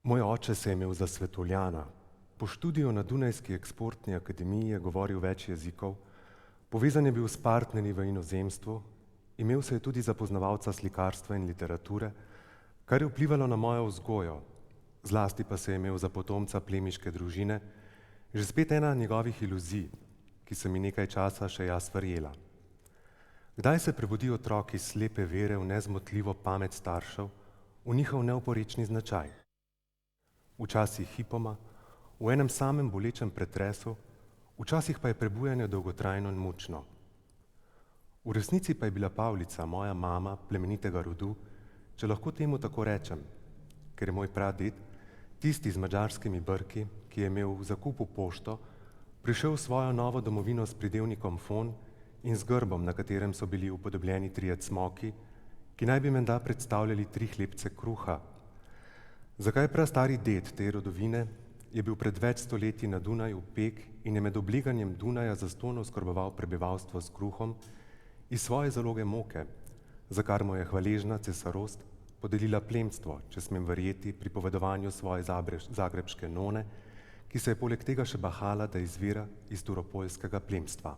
Moj oče se je imel za svetovljana. Po študiju na Dunajski eksportni akademiji je govoril več jezikov, povezan je bil s partnerji v inozemstvu, imel se je tudi za poznavalca slikarstva in literature, kar je vplivalo na mojo vzgojo, zlasti pa se je imel za potomca plemiške družine, že spet ena njegovih iluzij, ki se mi nekaj časa še jaz verjela. Kdaj se prebudi otrok iz slepe vere v nezmotljivo pamet staršev, v njihov neoporečni značaj? Včasih hipoma, v enem samem bolečem pretresu, včasih pa je prebujanje dolgotrajno in mučno. V resnici pa je bila Pavlica, moja mama, plemenitega rodu, če lahko temu tako rečem, ker je moj praded, tisti z madžarskimi brki, ki je imel v zakupu pošto, prišel v svojo novo domovino s pridevnikom von in z grbom, na katerem so bili upodobljeni trije cmoki, ki naj bi menda predstavljali 3 hlebce kruha. Zakaj prastari ded te rodovine je bil pred več stoletji na Dunaju pek in je med obleganjem Dunaja zastonj oskrboval prebivalstvo s kruhom iz svoje zaloge moke, za kar mu je hvaležna cesarost podelila plemstvo, če smem verjeti pripovedovanju svoje zagrebške none, ki se je poleg tega še bahala, da izvira iz turopoljskega plemstva.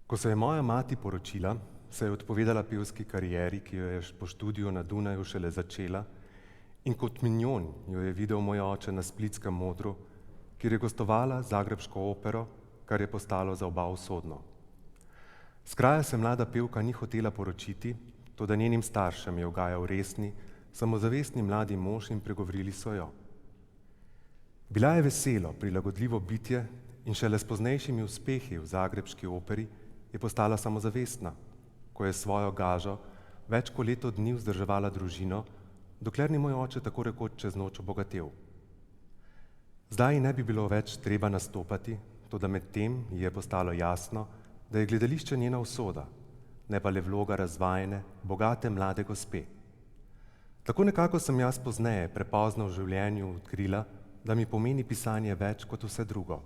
Ko se je moja mati poročila, se je odpovedala pevski karieri, ki jo je po študiju na Dunaju šele začela, in kot minjon jo je videl moj oče na splitskem odru, kjer je gostovala zagrebško opero, kar je postalo za oba usodno. S kraja se mlada pevka ni hotela poročiti, toda njenim staršem je ugajal resni, samozavestni mladi mož in pregovorili so jo. Bila je veselo, prilagodljivo bitje in šele s poznejšimi uspehi v zagrebški operi je postala samozavestna, ko je svojo gažo več kot leto dni vzdrževala družino, dokler ni moj oče tako rekoč čez noč obogatel. Zdaj ne bi bilo več treba nastopati, toda med tem ji je postalo jasno, da je gledališče njena usoda, ne pa le vloga razvajene, bogate mlade gospe. Tako nekako sem jaz pozneje, prepozno v življenju odkrila, da mi pomeni pisanje več kot vse drugo.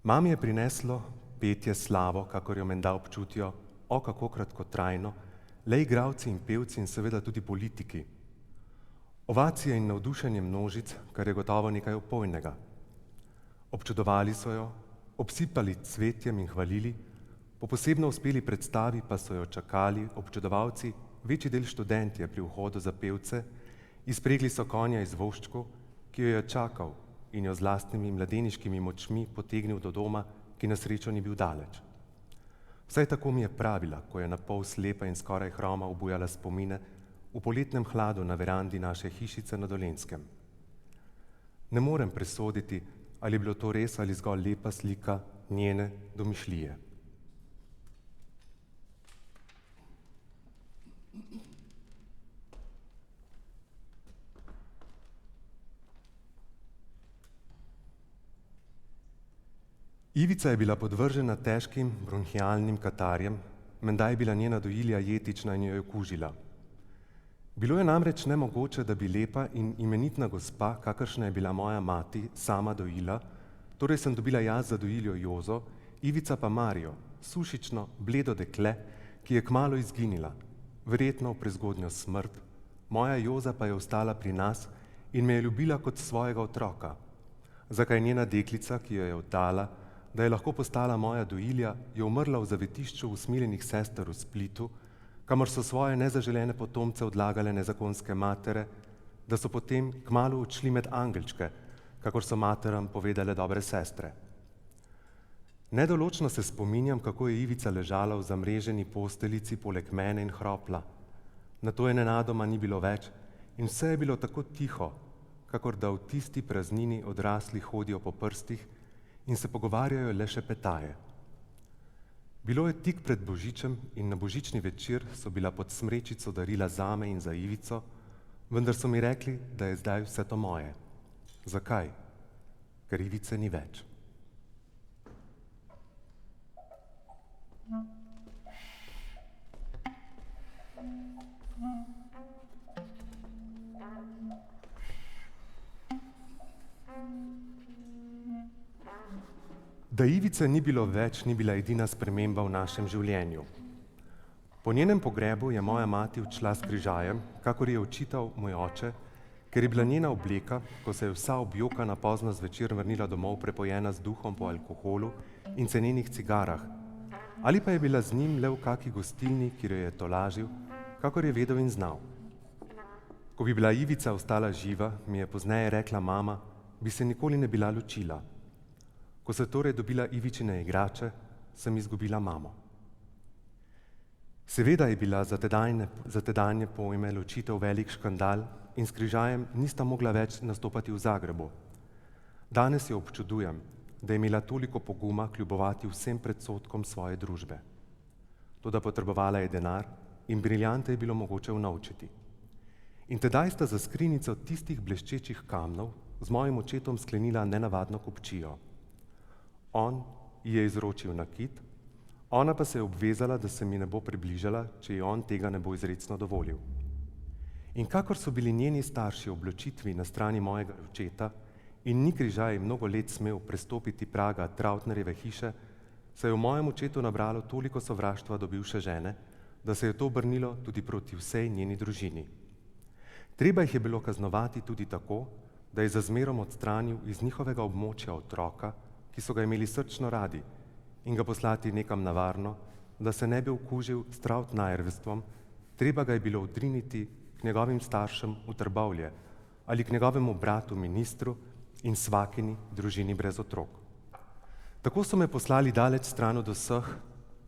Mami je prineslo petje slavo, kakor jo menda občutijo, o kako kratkotrajno, le igralci in pevci in seveda tudi politiki. Ovacije in navdušenje množic, kar je gotovo nekaj opojnega. Občudovali so jo, obsipali cvetjem in hvalili, po posebno uspeli predstavi pa so jo čakali občudovalci, večji del študentje pri vhodu za pevce, izpregli so konja iz voščkov, ki jo je čakal in jo z lastnimi mladeniškimi močmi potegnil do doma, ki na srečo ni bil daleč. Vsaj tako mi je pravila, ko je na pol slepa in skoraj hroma obujala spomine v poletnem hladu na verandi naše hišice na Dolenjskem. Ne morem presoditi, ali je bilo to res ali zgolj lepa slika njene domišljije. Ivica je bila podvržena težkim bronhialnim katarjem, menda je bila njena dojilja jetična in jo je kužila. Bilo je namreč nemogoče, da bi lepa in imenitna gospa, kakršna je bila moja mati, sama dojila, torej sem dobila jaz za dojiljo Jozo, Ivica pa Marijo, sušično, bledo dekle, ki je kmalu izginila, verjetno v prezgodnjo smrt, moja Joza pa je ostala pri nas in me je ljubila kot svojega otroka. Zakaj njena deklica, ki jo je oddala, da je lahko postala moja dojilja, je umrla v zavetišču usmiljenih sester v Splitu, kamor so svoje nezaželene potomce odlagale nezakonske matere, da so potem kmalu odšli med angelčke, kakor so materam povedale dobre sestre. Nedoločno se spominjam, kako je Ivica ležala v zamreženi posteljici poleg mene in hropla. Nato je nenadoma ni bilo več in vse je bilo tako tiho, kakor da v tisti praznini odrasli hodijo po prstih in se pogovarjajo le še petaje. Bilo je tik pred Božičem in na božični večer so bila pod smrečico darila zame in za Ivico, vendar so mi rekli, da je zdaj vse to moje. Zakaj? Ker Ivice ni več. Da Ivice ni bilo več, ni bila edina sprememba v našem življenju. Po njenem pogrebu je moja mati odšla s križajem, kakor je očital moj oče, ker je bila njena obleka, ko se je vsa objokana pozno zvečer vrnila domov, prepojena z duhom po alkoholu in cenenih cigarah, ali pa je bila z njim le v kaki gostilni, kjer jo je tolažil, kakor je vedel in znal. Ko bi bila Ivica ostala živa, mi je pozneje rekla mama, bi se nikoli ne bila ločila. Ko se torej dobila Ivičine igrače, sem izgubila mamo. Seveda je bila za tedanje pojme ločitev velik škandal in s križajem nista mogla več nastopati v Zagrebu. Danes jo občudujem, da je imela toliko poguma kljubovati vsem predsodkom svoje družbe. Toda potrebovala je denar in briljante je bilo mogoče unovčiti. In tedaj sta za skrinjico tistih bleščečih kamnov z mojim očetom sklenila nenavadno kupčijo. On ji je izročil nakit, ona pa se je obvezala, da se mi ne bo približala, če ji on tega ne bo izrecno dovolil. In kakor so bili njeni starši ob ločitvi na strani mojega očeta in ni križaj mnogo let smel prestopiti praga Trautnerjeve hiše, se je v mojem očetu nabralo toliko sovraštva do bivše žene, da se je to obrnilo tudi proti vsej njeni družini. Treba jih je bilo kaznovati tudi tako, da je za zmerom odstranil iz njihovega območja otroka, ki so ga imeli srčno radi, in ga poslati nekam na varno, da se ne bi okužil s Trautnerjevstvom, treba ga je bilo odriniti k njegovim staršem v Trbovlje ali k njegovemu bratu ministru in svakini družini brez otrok. Tako so me poslali daleč stran od vseh,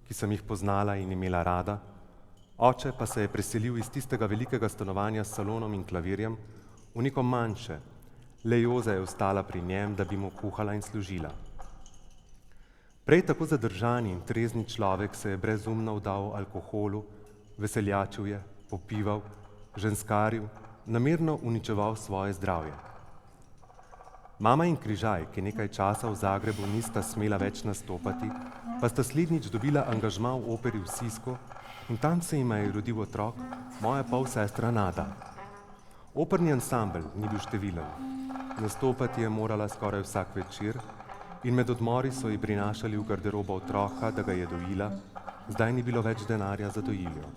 ki sem jih poznala in imela rada, oče pa se je preselil iz tistega velikega stanovanja s salonom in klavirjem v neko manjše, le Joza je ostala pri njem, da bi mu kuhala in služila. Prej tako zadržan in trezni človek se je brezumno vdal alkoholu, veseljačil je, popival, ženskaril, namerno uničeval svoje zdravje. Mama in križaj, ki nekaj časa v Zagrebu nista smela več nastopati, pa sta slednjič dobila angažma v operi v Sisku in tam se jima je rodil otrok, moja polsestra Nada. Operni ansambel ni bil številen. Nastopati je morala skoraj vsak večer in med odmori so ji prinašali v garderobo otroka, da ga je dojila, zdaj ni bilo več denarja za dojiljo.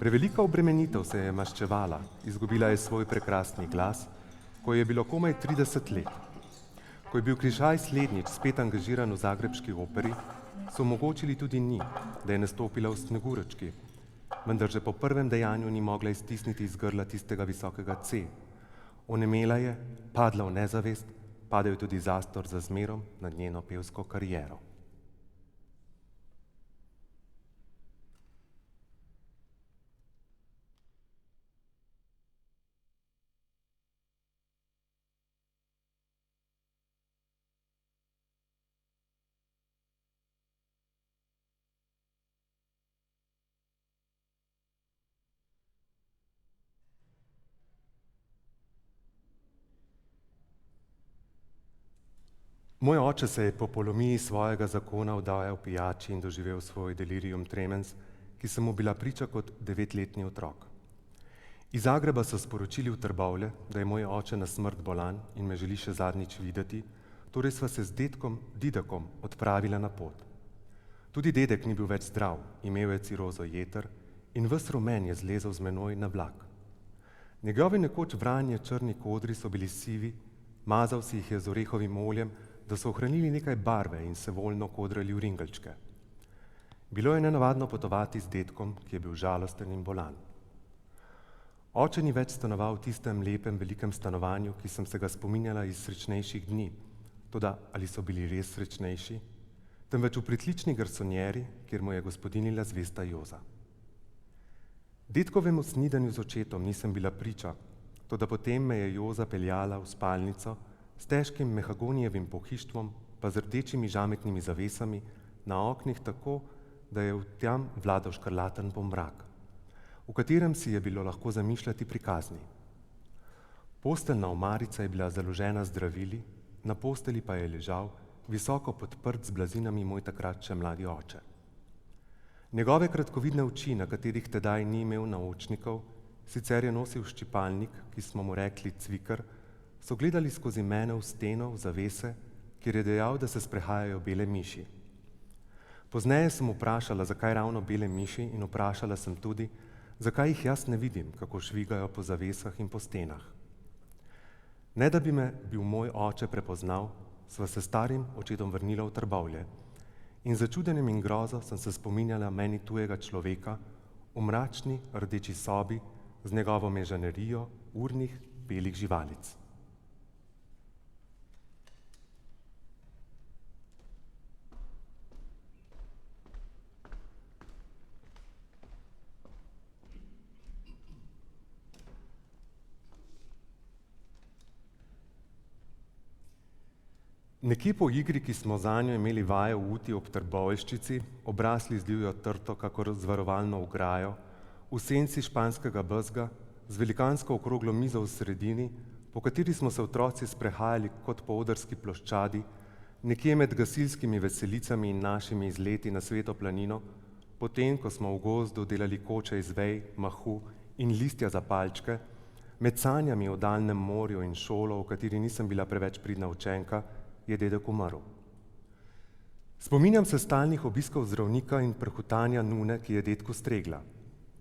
Prevelika obremenitev se je maščevala, izgubila je svoj prekrasni glas, ko je bilo komaj 30 let. Ko je bil križaj slednjič spet angažiran v zagrebški operi, so omogočili tudi ni, da je nastopila v Sneguročki, vendar že po prvem dejanju ni mogla iztisniti iz grla tistega visokega C. Onemela je, padla v nezavest, padel je tudi zastor za zmerom nad njeno pevsko kariero. Moj oče se je po polomiji svojega zakona vdajal pijači in doživel svoj delirium tremens, ki sem mu bila priča kot 9-letni otrok. Iz Zagreba so sporočili v Trbovlje, da je moj oče na smrt bolan in me želi še zadnjič videti, torej sva se z dedkom Didakom odpravila na pot. Tudi dedek ni bil več zdrav, imel je cirozo jeter in ves rumen je zlezel z menoj na vlak. Njegovi nekoč vranje črni kodri so bili sivi, mazal si jih je z orehovim oljem, da so ohranili nekaj barve in se voljno kodrali v ringelčke. Bilo je nenavadno potovati z dedkom, ki je bil žalosten in bolan. Oče ni več stanoval v tistem lepem velikem stanovanju, ki sem se ga spominjala iz srečnejših dni, toda ali so bili res srečnejši, temveč v pritlični garsonjeri, kjer mu je gospodinila zvesta Joza. Dedkovemu snidanju z očetom nisem bila priča, toda potem me je Joza peljala v spalnico s težkim mehagonijevim pohištvom pa z rdečimi žametnimi zavesami na oknih tako, da je tam vladal škrlaten pomrak, v katerem si je bilo lahko zamišljati prikazni. Posteljna omarica je bila založena z zdravili, na postelji pa je ležal, visoko podprt z blazinami, moj takrat še mladi oče. Njegove kratkovidne oči, na katerih tedaj ni imel naočnikov, sicer je nosil ščipalnik, ki smo mu rekli cvikr, so gledali skozi mene v steno, v zavese, kjer je dejal, da se sprehajajo bele miši. Pozneje sem vprašala, zakaj ravno bele miši, in vprašala sem tudi, zakaj jih jaz ne vidim, kako švigajo po zavesah in po stenah. Ne da bi me bil moj oče prepoznal, sva se starim očetom vrnila v Trbovlje in z začudenjem in grozo sem se spominjala meni tujega človeka v mračni rdeči sobi z njegovo mežanerijo urnih belih živalic. Nekje po igri, ki smo zanjo imeli vaje v uti ob Trbovljščici, obrasli z divjo trto, kakor zvarovalno ograjo, v senci španskega bezga, z velikansko okroglo mizo v sredini, po kateri smo se otroci sprehajali kot po odrski ploščadi, nekje med gasilskimi veselicami in našimi izleti na Sveto planino, potem, ko smo v gozdu delali koče iz vej, mahu in listja za palčke, med sanjami o daljnem morju in šolo, v kateri nisem bila preveč pridna učenka, je dedek umrl. Spominjam se stalnih obiskov zdravnika in prhutanja nune, ki je dedku stregla.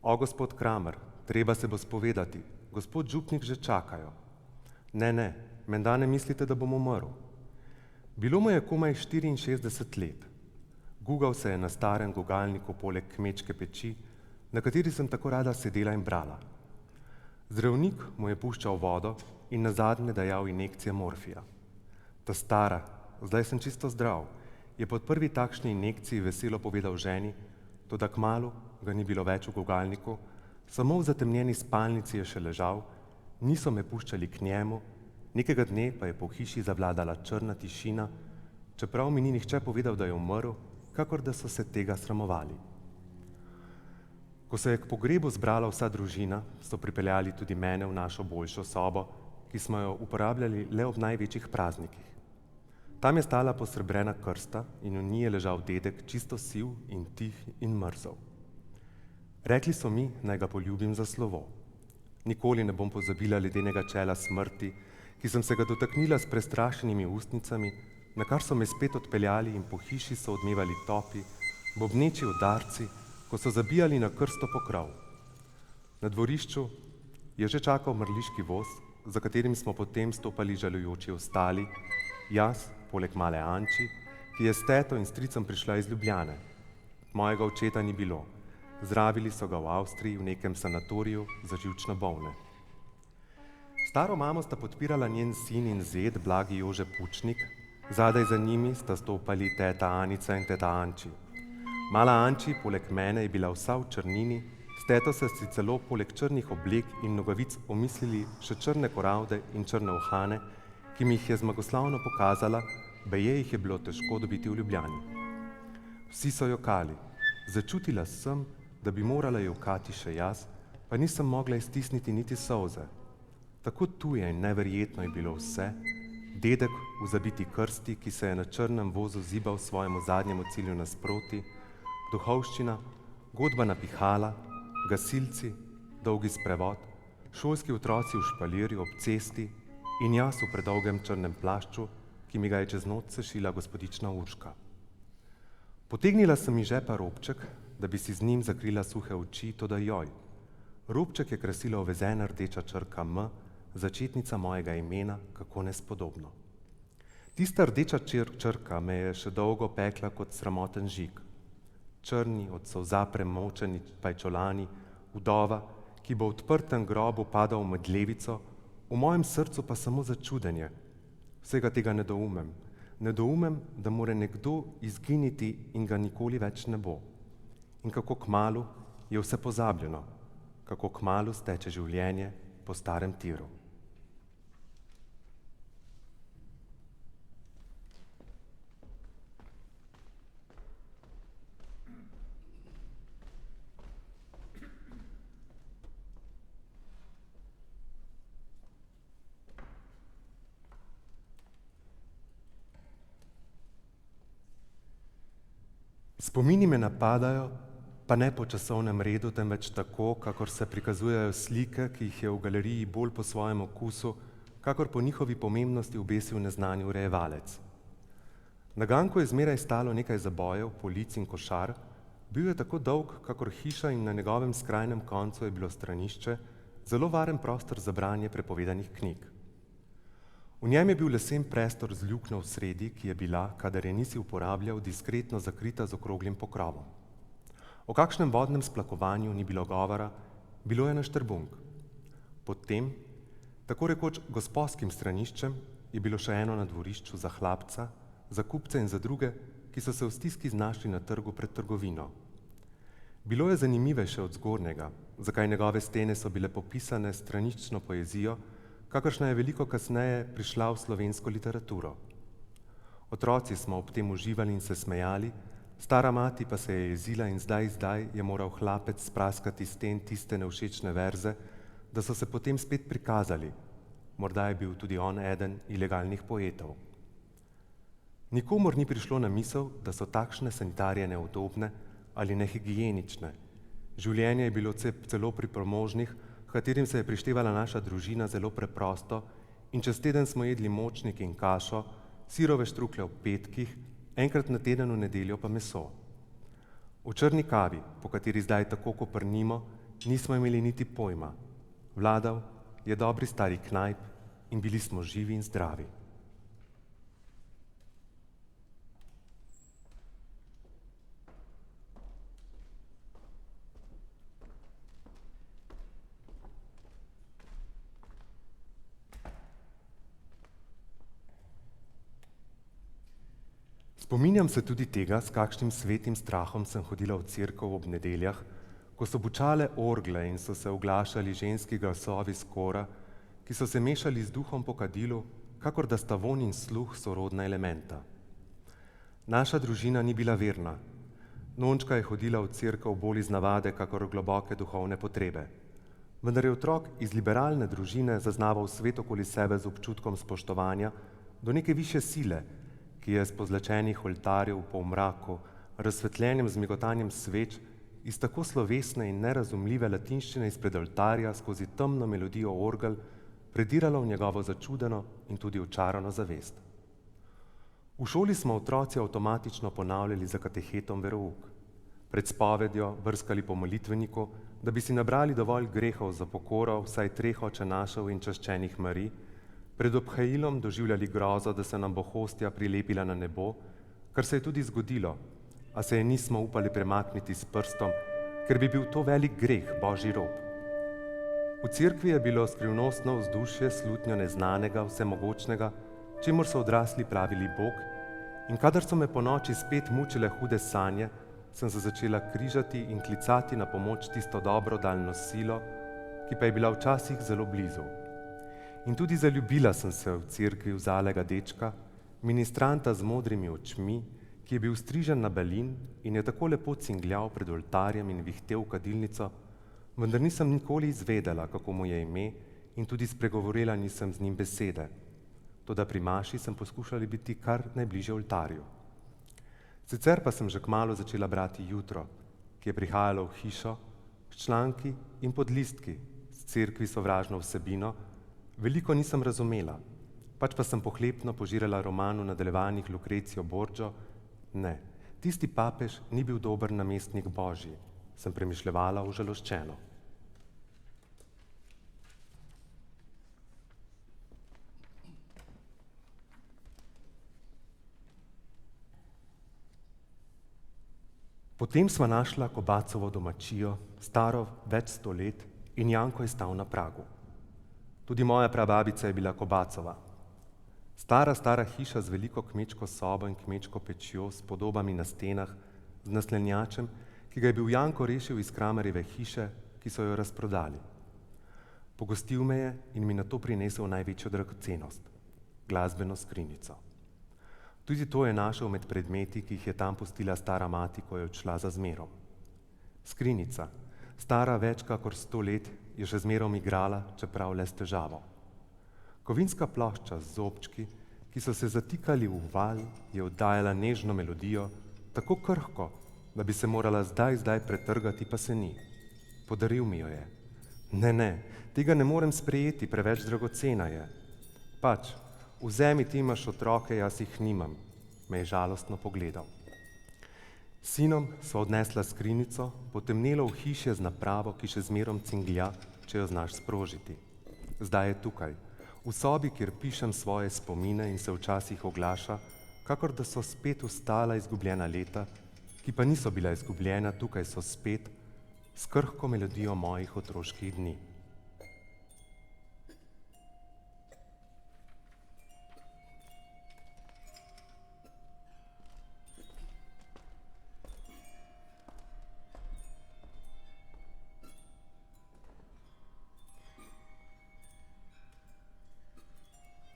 O, gospod Kramer, treba se bo spovedati, gospod župnik že čakajo. Ne, menda ne mislite, da bom umrl. Bilo mu je komaj 64 let. Gugal se je na starem gugalniku poleg kmečke peči, na kateri sem tako rada sedela in brala. Zdravnik mu je puščal vodo in nazadnje dajal injekcije morfija. Ta stara, zdaj sem čisto zdrav, je po prvi takšni injekciji veselo povedal ženi, toda kmalu ga ni bilo več v gugalniku, samo v zatemnjeni spalnici je še ležal, niso me puščali k njemu, nekega dne pa je po hiši zavladala črna tišina, čeprav mi ni nihče povedal, da je umrl, kakor da so se tega sramovali. Ko se je k pogrebu zbrala vsa družina, so pripeljali tudi mene v našo boljšo sobo, ki smo jo uporabljali le ob največjih praznikih. Tam je stala posrebrena krsta in v njej je ležal dedek, čisto siv in tih in mrzel. Rekli so mi, naj ga poljubim za slovo. Nikoli ne bom pozabila ledenega čela smrti, ki sem se ga dotaknila s prestrašenimi ustnicami, na kar so me spet odpeljali in po hiši so odmevali topi, bobneči udarci, ko so zabijali na krsto pokrov. Na dvorišču je že čakal mrliški voz, za katerim smo potem stopali žalujoči ostali, jaz, poleg male Anči, ki je s teto in stricem prišla iz Ljubljane. Mojega očeta ni bilo. Zdravili so ga v Avstriji v nekem sanatoriju za živčno bolne. Staro mamo sta podpirala njen sin in zet, blagi Jože Pučnik, zadaj za njimi sta stopali teta Anica in teta Anči. Mala Anči, poleg mene, je bila vsa v črnini, s teto so si celo poleg črnih oblek in nogavic omislili še črne koralde in črne uhane, ki mi jih je zmagoslavno pokazala, baje jih je bilo težko dobiti v Ljubljani. Vsi so jokali. Začutila sem, da bi morala jokati še jaz, pa nisem mogla iztisniti niti solze. Tako tuje in neverjetno je bilo vse, dedek v zabiti krsti, ki se je na črnem vozu zibal svojemu zadnjemu cilju nasproti, duhovščina, godba na pihala, gasilci, dolgi sprevod, šolski otroci v špalirju ob cesti in jaz v predolgem črnem plašču, ki mi ga je čez noč sešila gospodična Urška. Potegnila sem iz žepa robček, da bi si z njim zakrila suhe oči, toda joj. Robček je krasila uvezena rdeča črka M, začetnica mojega imena, kako nespodobno. Tista rdeča črka me je še dolgo pekla kot sramoten žig. Črni, od solza premočeni pajčolani, vdova, ki bo v odprtem grobu padal v medlevico, v mojem srcu pa samo začudenje. Vsega tega ne doumem. Ne doumem, da mora nekdo izginiti in ga nikoli več ne bo. In kako kmalu je vse pozabljeno, kako kmalu steče življenje po starem tiru. Spomini me napadajo, pa ne po časovnem redu, temveč tako, kakor se prikazujejo slike, ki jih je v galeriji bolj po svojem okusu, kakor po njihovi pomembnosti obesil neznani urejevalec. Na ganku je zmeraj stalo nekaj zabojev, polic in košar, bil je tako dolg, kakor hiša in na njegovem skrajnem koncu je bilo stranišče, zelo varen prostor za branje prepovedanih knjig. V njem je bil lesen prestor z luknjo v sredi, ki je bila, kadar je nisi uporabljal, diskretno zakrita z okroglim pokrovom. O kakšnem vodnem splakovanju ni bilo govora, bilo je naštrbunk. Pod tem, tako rekoč gosposkim straniščem, je bilo še eno na dvorišču za hlapca, za kupce in za druge, ki so se v stiski znašli na trgu pred trgovino. Bilo je zanimivejše od zgornjega, zakaj njegove stene so bile popisane s straniščno poezijo, kakršna je veliko kasneje prišla v slovensko literaturo. Otroci smo ob tem uživali in se smejali, stara mati pa se je jezila in zdaj je moral hlapec spraskati sten tiste nevšečne verze, da so se potem spet prikazali. Morda je bil tudi on eden ilegalnih poetov. Nikomur ni prišlo na misel, da so takšne sanitarije neudobne ali nehigienične. Življenje je bilo celo pri premožnih, katerim se je prištevala naša družina, zelo preprosto in čez teden smo jedli močnik in kašo, sirove štruklje ob petkih, enkrat na teden v nedeljo pa meso. V črni kavi, po kateri zdaj tako koprnimo, nismo imeli niti pojma. Vladal je dobri stari knajp in bili smo živi in zdravi. Spominjam se tudi tega, s kakšnim svetim strahom sem hodila v cerkev ob nedeljah, ko so bučale orgle in so se oglašali ženski glasovi s kora, ki so se mešali z duhom po kadilu, kakor da sta vonj in sluh sorodna elementa. Naša družina ni bila verna. Nončka je hodila v cerkev bolj iz navade, kakor globoke duhovne potrebe. Vendar je otrok iz liberalne družine zaznaval svet okoli sebe z občutkom spoštovanja do neke višje sile, ki je s pozlačenih oltarjev po mraku, razsvetljenjem z migotanjem sveč, iz tako slovesne in nerazumljive latinščine izpred oltarja skozi temno melodijo orgel prediralo v njegovo začudeno in tudi očarano zavest. V šoli smo otroci avtomatično ponavljali za katehetom verouk. Pred spovedjo brskali po molitveniku, da bi si nabrali dovolj grehov za pokoro vsaj 3 očenašev in čaščenih Marij, pred obhajilom doživljali grozo, da se nam bo hostja prilepila na nebo, kar se je tudi zgodilo, a se je nismo upali premakniti s prstom, ker bi bil to velik greh, božji rob. V cerkvi je bilo skrivnostno vzdušje slutnjo neznanega, vsemogočnega, čemur so odrasli pravili Bog, in kadar so me po noči spet mučile hude sanje, sem se začela križati in klicati na pomoč tisto dobro daljno silo, ki pa je bila včasih zelo blizu. In tudi zaljubila sem se v cerkvi vzalega dečka, ministranta z modrimi očmi, ki je bil strižen na belin in je tako lepo cingljal pred oltarjem in vihtel v kadilnico, vendar nisem nikoli izvedela, kako mu je ime in tudi spregovorila nisem z njim besede. Toda pri maši sem poskušala biti kar najbližje oltarju. Sicer pa sem že kmalu začela brati Jutro, ki je prihajalo v hišo s članki in podlistki, s cerkvi sovražno vsebino. Veliko nisem razumela, pač pa sem pohlepno požirala roman v nadaljevanjih Lucrecio Borgio. Ne, tisti papež ni bil dober namestnik Božji, sem premišljevala užaloščeno. Potem sva našla Kobacovo domačijo, staro več 100 let, in Janko je stal na pragu. Tudi moja prababica je bila Kobacova. Stara hiša z veliko kmečko sobo in kmečko pečjo s podobami na stenah, z naslanjačem, ki ga je bil Janko rešil iz Kramerjeve hiše, ki so jo razprodali. Pogostil me je in mi nato prinesel največjo dragocenost, glasbeno skrinjico. Tudi to je našel med predmeti, ki jih je tam pustila stara mati, ko je odšla za zmerom. Skrinjica, stara več kakor 100 let, je še zmerom igrala, čeprav le s težavo. Kovinska plošča z zobčki, ki so se zatikali v val, je oddajala nežno melodijo, tako krhko, da bi se morala zdaj pretrgati, pa se ni. Podaril mi jo je. Ne, tega ne morem sprejeti, preveč dragocena je. Pač, vzemi, ti imaš otroke, jaz jih nimam. me je žalostno pogledal. S sinom sva odnesla skrinjico, potemnelo v hišje z napravo, ki še zmerom cinglja, če jo znaš sprožiti. Zdaj je tukaj, v sobi, kjer pišem svoje spomine in se včasih oglaša, kakor da so spet ustala izgubljena leta, ki pa niso bila izgubljena, tukaj so spet, s krhko melodijo mojih otroških dni.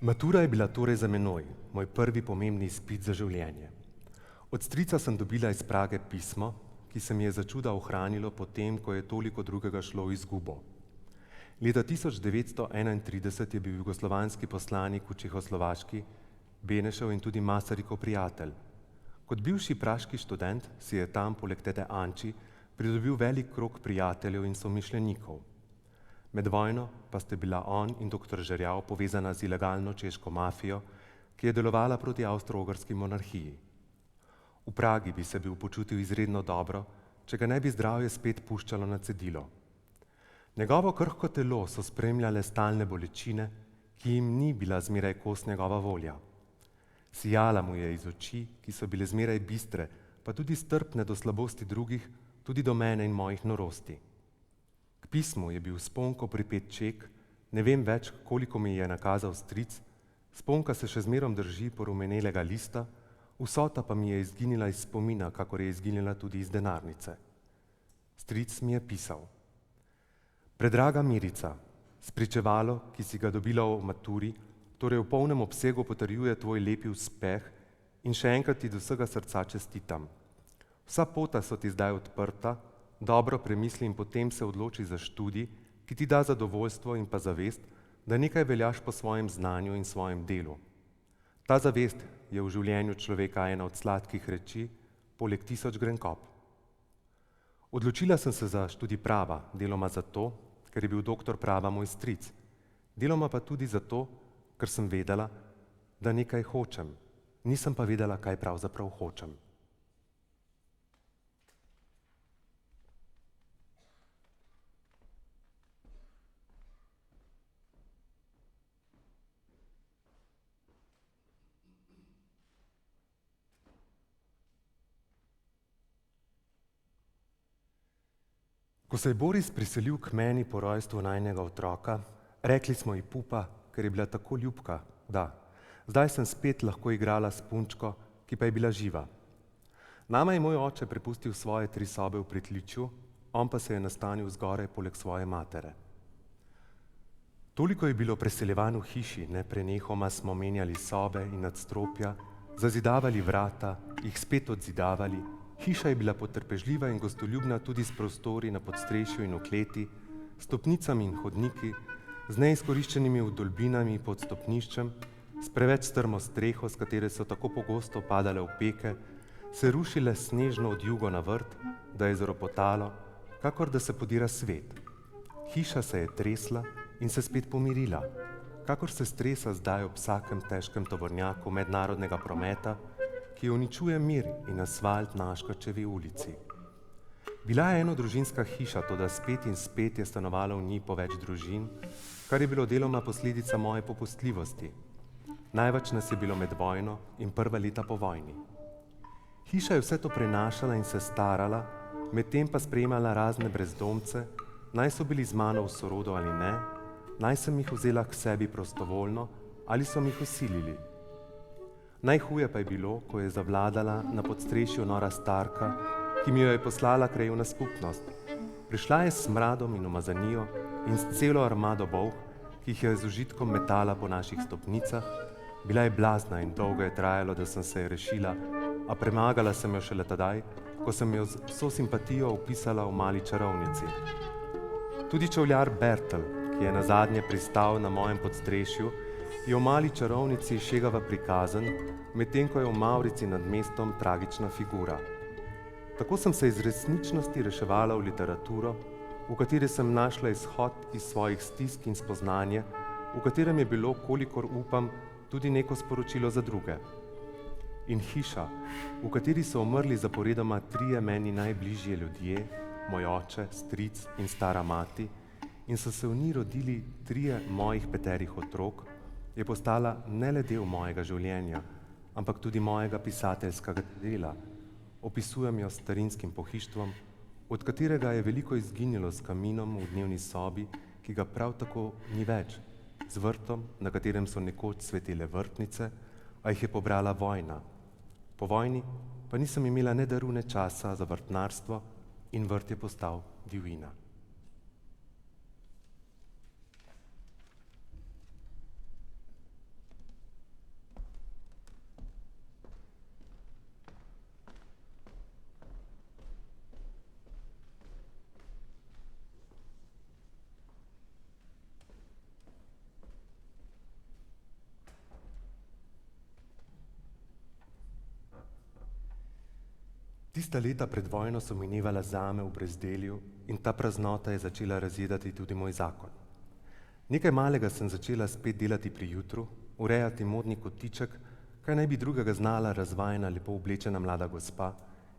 Matura je bila torej za menoj, moj prvi pomembni izpit za življenje. Od strica sem dobila iz Prage pismo, ki se mi je začuda ohranilo potem, ko je toliko drugega šlo v izgubo. Leta 1931 je bil jugoslovanski poslanik v Čehoslovaški, Benešev in tudi Masarykov prijatelj. Kot bivši praški študent si je tam poleg tete Anči pridobil velik krog prijateljev in somišljenikov. Med vojno pa sta bila on in dr. Žerjav povezana z ilegalno češko mafijo, ki je delovala proti avstro-ogrski monarhiji. V Pragi bi se bil počutil izredno dobro, če ga ne bi zdravje spet puščalo na cedilo. Njegovo krhko telo so spremljale stalne bolečine, ki jim ni bila zmeraj kos njegova volja. Sijala mu je iz oči, ki so bile zmeraj bistre, pa tudi strpne do slabosti drugih, tudi do mene in mojih norosti. K pismu je bil Sponko pripet ček, ne vem več, koliko mi je nakazal stric, Sponka se še zmerom drži porumenelega lista, vsota pa mi je izginila iz spomina, kakor je izginila tudi iz denarnice. Stric mi je pisal: Predraga Mirica, spričevalo, ki si ga dobila v maturi, torej v polnem obsegu potrjuje tvoj lepi uspeh in še enkrat ti do vsega srca čestitam. Vsa pota so ti zdaj odprta, dobro premisli in potem se odloči za študij, ki ti da zadovoljstvo in pa zavest, da nekaj veljaš po svojem znanju in svojem delu. Ta zavest je v življenju človeka ena od sladkih reči, poleg 1000 grenkob. Odločila sem se za študij prava, deloma zato, ker je bil doktor prava moj stric, deloma pa tudi zato, ker sem vedela, da nekaj hočem, nisem pa vedela, kaj pravzaprav hočem. Ko se je Boris priselil k meni po rojstvu najinega otroka, rekli smo ji Pupa, ker je bila tako ljubka, da zdaj sem spet lahko igrala s punčko, ki pa je bila živa. Nama je moj oče prepustil svoje 3 sobe v pritličju, on pa se je nastanil zgoraj poleg svoje matere. Toliko je bilo preseljevanj v hiši, neprenehoma smo menjali sobe in nadstropja, zazidavali vrata, jih spet odzidavali. Hiša je bila potrpežljiva in gostoljubna tudi s prostori na podstrešju in v kleti, stopnicami in hodniki, z neizkoriščenimi vdolbinami pod stopniščem, s preveč strmo streho, s katere so tako pogosto padale opeke, se rušile snežno od jugo na vrt, da je zaropotalo, kakor da se podira svet. Hiša se je tresla in se spet pomirila, kakor se stresa zdaj ob vsakem težkem tovornjaku mednarodnega prometa, ki uničuje mir in asfalt na Aškerčevi ulici. Bila je enodružinska hiša, toda spet in spet je stanovalo v njej po več družin, kar je bilo deloma posledica moje popustljivosti. Največ nas je bilo med vojno in prva leta po vojni. Hiša je vse to prenašala in se starala, medtem pa sprejemala razne brezdomce, naj so bili z mano v sorodu ali ne, naj sem jih vzela k sebi prostovoljno ali so mi jih vsilili. Najhuje pa je bilo, ko je zavladala na podstrešju nora starka, ki mi jo je poslala krajevna skupnost. Prišla je s smradom in umazanijo in s celo armado bolh, ki jih je z užitkom metala po naših stopnicah. Bila je blazna in dolgo je trajalo, da sem se je rešila, a premagala sem jo šele tedaj, ko sem jo z vso simpatijo opisala v Mali čarovnici. Tudi čevljar Bertel, ki je nazadnje pristal na mojem podstrešju, je v Mali čarovnici šegava prikazan, medtem ko je v Mavrici nad mestom tragična figura. Tako sem se iz resničnosti reševala v literaturo, v kateri sem našla izhod iz svojih stisk in spoznanje, v katerem je bilo, kolikor upam, tudi neko sporočilo za druge. in hiša, v kateri so umrli zaporedoma 3 meni najbližji ljudje, moj oče, stric in stara mati, in so se v njej rodili 3 mojih 5 otrok, je postala ne le del mojega življenja, ampak tudi mojega pisateljskega dela. Opisujem jo s starinskim pohištvom, od katerega je veliko izginilo s kaminom v dnevni sobi, ki ga prav tako ni več, z vrtom, na katerem so nekoč cvetele vrtnice, a jih je pobrala vojna. Po vojni pa nisem imela ne daru ne časa za vrtnarstvo in vrt je postal divjina. Tista leta pred vojno so minevala zame v brezdelju in ta praznota je začela razjedati tudi moj zakon. Nekaj malega sem začela spet delati pri Jutru, urejati modni kotiček, kaj naj bi drugega znala razvajena, lepo oblečena mlada gospa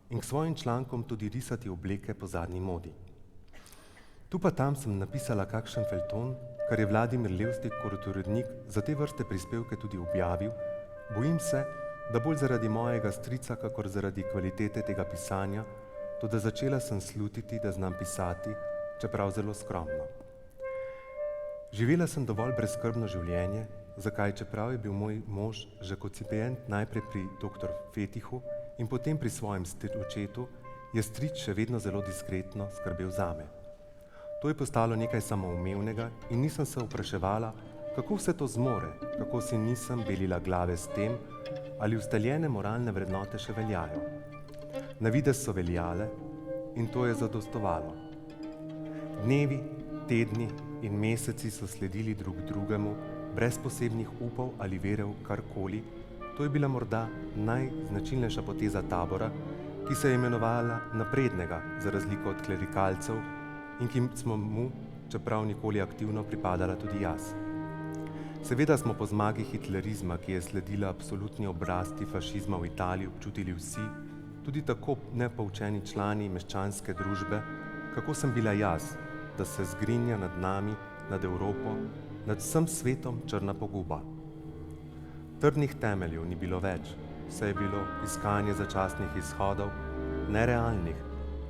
in k svojim člankom tudi risati obleke po zadnji modi. Tu pa tam sem napisala kakšen feljton, kar je Vladimir Levstik kot urednik za te vrste prispevke tudi objavil. Bojim se, da bolj zaradi mojega strica, kakor zaradi kvalitete tega pisanja, toda začela sem slutiti, da znam pisati, čeprav zelo skromno. Živela sem dovolj brezskrbno življenje, zakaj, čeprav je bil moj mož že koncipient najprej pri dr. Fetihu in potem pri svojem očetu, je stric še vedno zelo diskretno skrbel zame. To je postalo nekaj samoumevnega in nisem se vpraševala, kako vse to zmore, kako si nisem belila glave s tem, ali ustaljene moralne vrednote še veljajo. Na videz so veljale in to je zadostovalo. Dnevi, tedni in meseci so sledili drug drugemu, brez posebnih upov ali vere v karkoli. To je bila morda najznačilnejša poteza tabora, ki se je imenovala naprednega, za razliko od klerikalcev, in ki smo mu, čeprav nikoli aktivno, pripadala tudi jaz. Seveda smo po zmagi hitlerizma, ki je sledila absolutni obrasti fašizma v Italiji, občutili vsi, tudi tako nepoučeni člani meščanske družbe, kako sem bila jaz, da se zgrinja nad nami, nad Evropo, nad vsem svetom črna poguba. Trdnih temeljev ni bilo več, vse je bilo iskanje začasnih izhodov, nerealnih,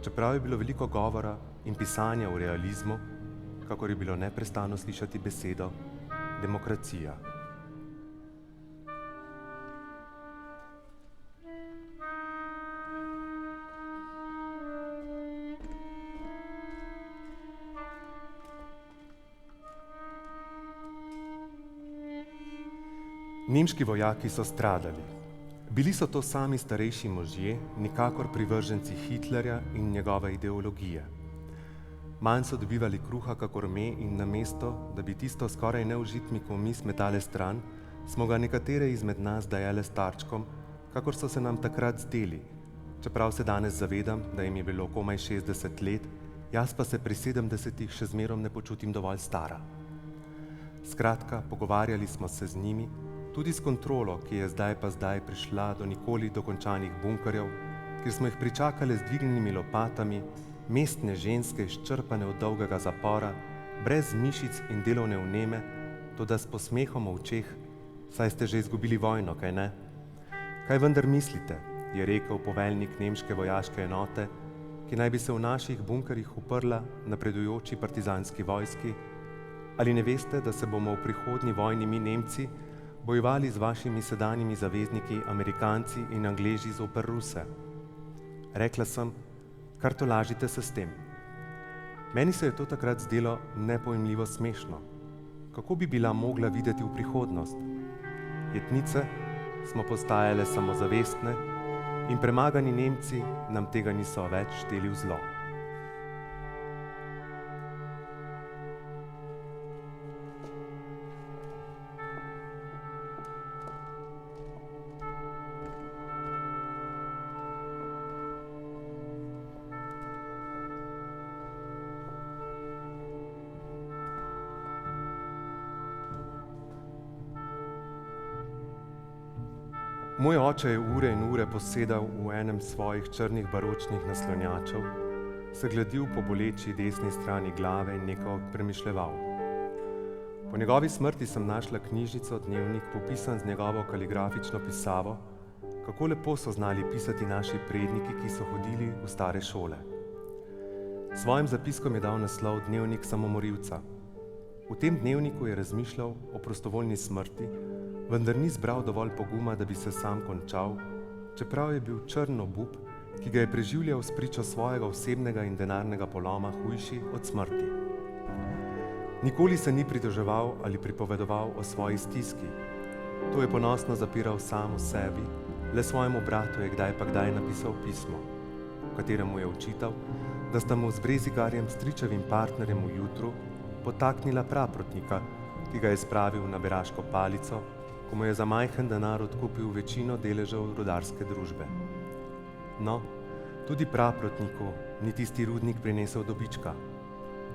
čeprav je bilo veliko govora in pisanja o realizmu, kakor je bilo neprestano slišati besedo demokracija. Nemški vojaki so stradali. Bili so to sami starejši možje, nikakor privrženci Hitlerja in njegove ideologije. Manj so dobivali kruha kakor me in namesto, da bi tisto skoraj neužitmi komis metale stran, smo ga nekatere izmed nas dajale starčkom, kakor so se nam takrat zdeli, čeprav se danes zavedam, da jim je bilo komaj 60 let, jaz pa se pri 70 še zmerom ne počutim dovolj stara. Skratka, pogovarjali smo se z njimi, tudi s kontrolo, ki je zdaj prišla do nikoli dokončanih bunkerjev, kjer smo jih pričakali z dvignjenimi lopatami, mestne ženske, izčrpane od dolgega zapora, brez mišic in delovne vneme, toda s posmehom v očeh, saj ste že izgubili vojno, kaj ne? Kaj vendar mislite, je rekel poveljnik nemške vojaške enote, ki naj bi se v naših bunkerjih uprla napredujoči partizanski vojski? Ali ne veste, da se bomo v prihodnji vojni mi Nemci bojevali z vašimi sedanjimi zavezniki, Amerikanci in Angleži zoper Ruse? Rekla sem, kar tolažite se s tem. Meni se je to takrat zdelo nepojmljivo smešno. Kako bi bila mogla videti v prihodnost? Jetnice smo postajale samozavestne in premagani Nemci nam tega niso več šteli v zlo. Moj oče je ure in ure posedal v enem svojih črnih baročnih naslonjačev, se gladil po boleči desni strani glave in nekaj premišljeval. Po njegovi smrti sem našla knjižico, dnevnik, popisan z njegovo kaligrafično pisavo, kako lepo so znali pisati naši predniki, ki so hodili v stare šole. Svojim zapiskom je dal naslov Dnevnik samomorilca. V tem dnevniku je razmišljal o prostovoljni smrti, vendar ni zbral dovolj poguma, da bi se sam končal, čeprav je bil črn obup, ki ga je preživljal s pričo svojega osebnega in denarnega poloma, hujši od smrti. Nikoli se ni pritoževal ali pripovedoval o svoji stiski. To je ponosno zapiral sam v sebi, le svojemu bratu je kdaj pa kdaj napisal pismo, v katerem mu je očital, da sta mu z Brezigarjem, stričevim partnerjem v jutru, potaknila praprotnika, ki ga je spravil na beraško palico, ko mu je za majhen denar odkupil večino deležev rudarske družbe. No, tudi praprotniku ni tisti rudnik prinesel dobička.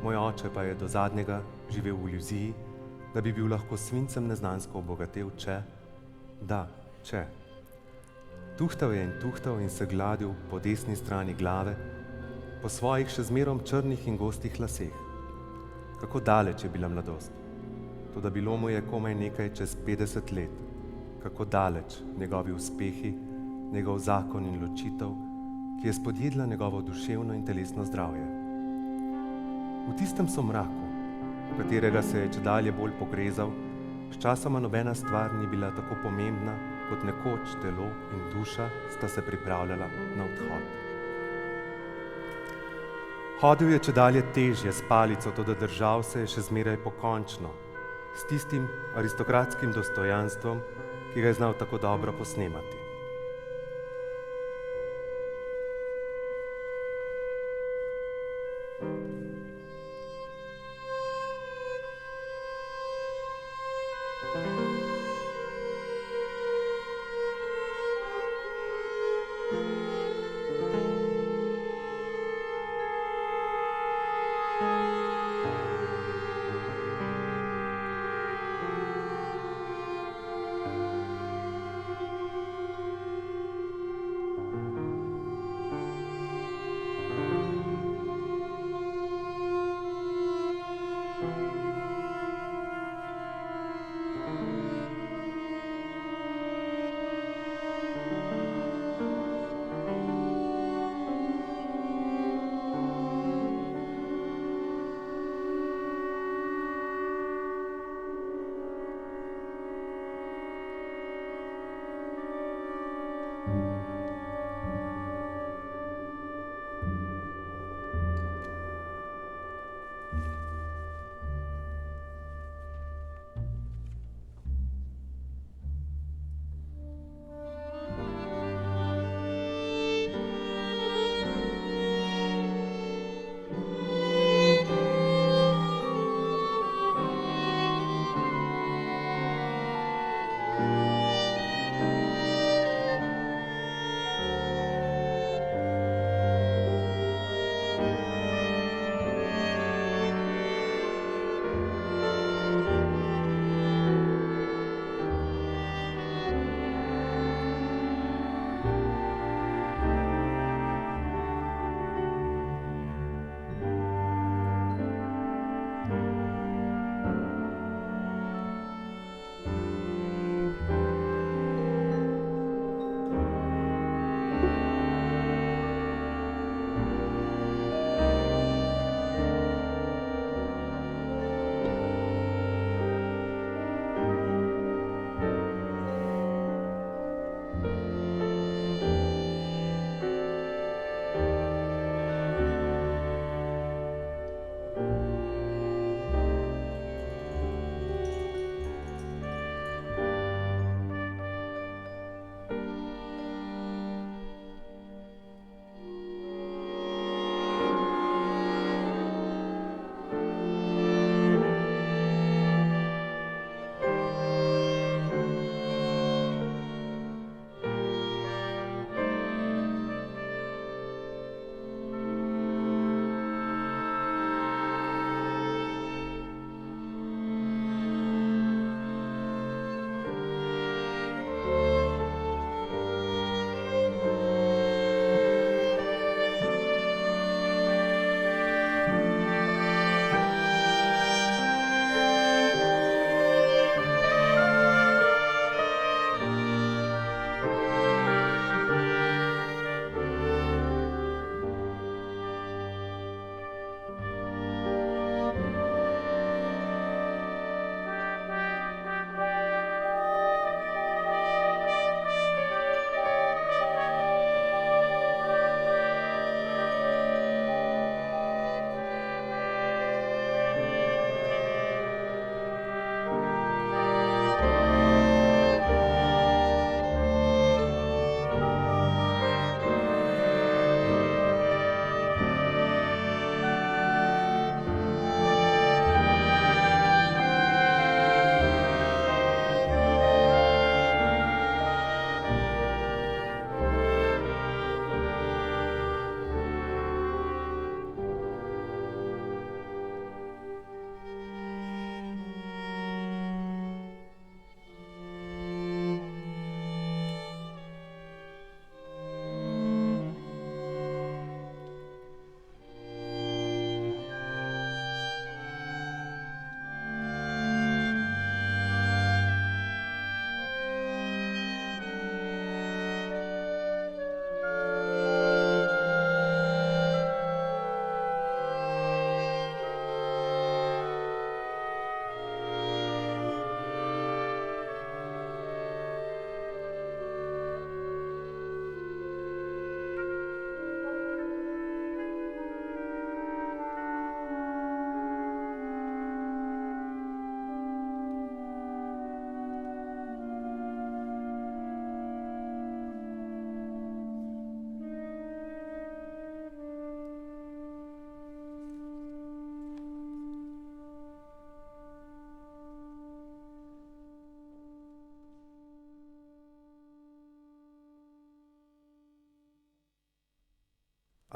Moj oče pa je do zadnjega živel v iluziji, da bi bil lahko s svincem neznansko obogatel, če. Tuhtal je in se gladil po desni strani glave, po svojih še zmerom črnih in gostih laseh. Kako daleč je bila mladost. Toda bilo mu je komaj nekaj čez 50 let. Kako daleč njegovi uspehi, njegov zakon in ločitev, ki je spodjedla njegovo duševno in telesno zdravje. V tistem somraku, v katerega se je čedalje bolj pogrezal, sčasoma nobena stvar ni bila tako pomembna, kot nekoč telo in duša sta se pripravljala na odhod. Hodil je čedalje težje s palico, toda držal se je še zmeraj pokončno, s tistim aristokratskim dostojanstvom, ki ga je znal tako dobro posnemati.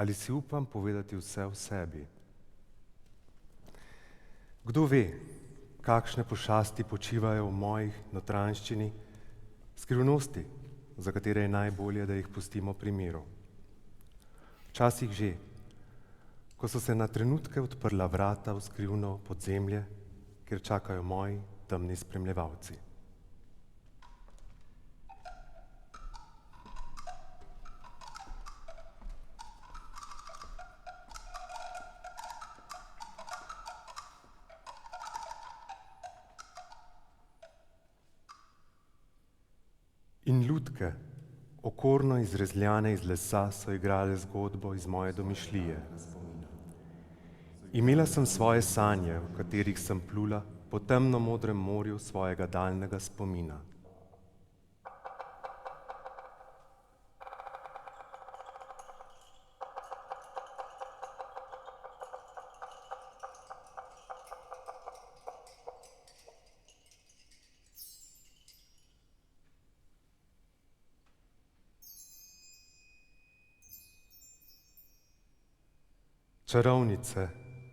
Ali si upam povedati vse o sebi? Kdo ve, kakšne pošasti počivajo v mojih notranjščini, skrivnosti, za katere je najbolje, da jih pustimo pri miru. Včasih že, ko so se na trenutke odprla vrata v skrivno podzemlje, kjer čakajo moji temni spremljevalci. In lutke, okorno izrezljane iz lesa, so igrale zgodbo iz moje domišljije. Imela sem svoje sanje, v katerih sem plula po temno-modrem morju svojega daljnega spomina. Čarovnice,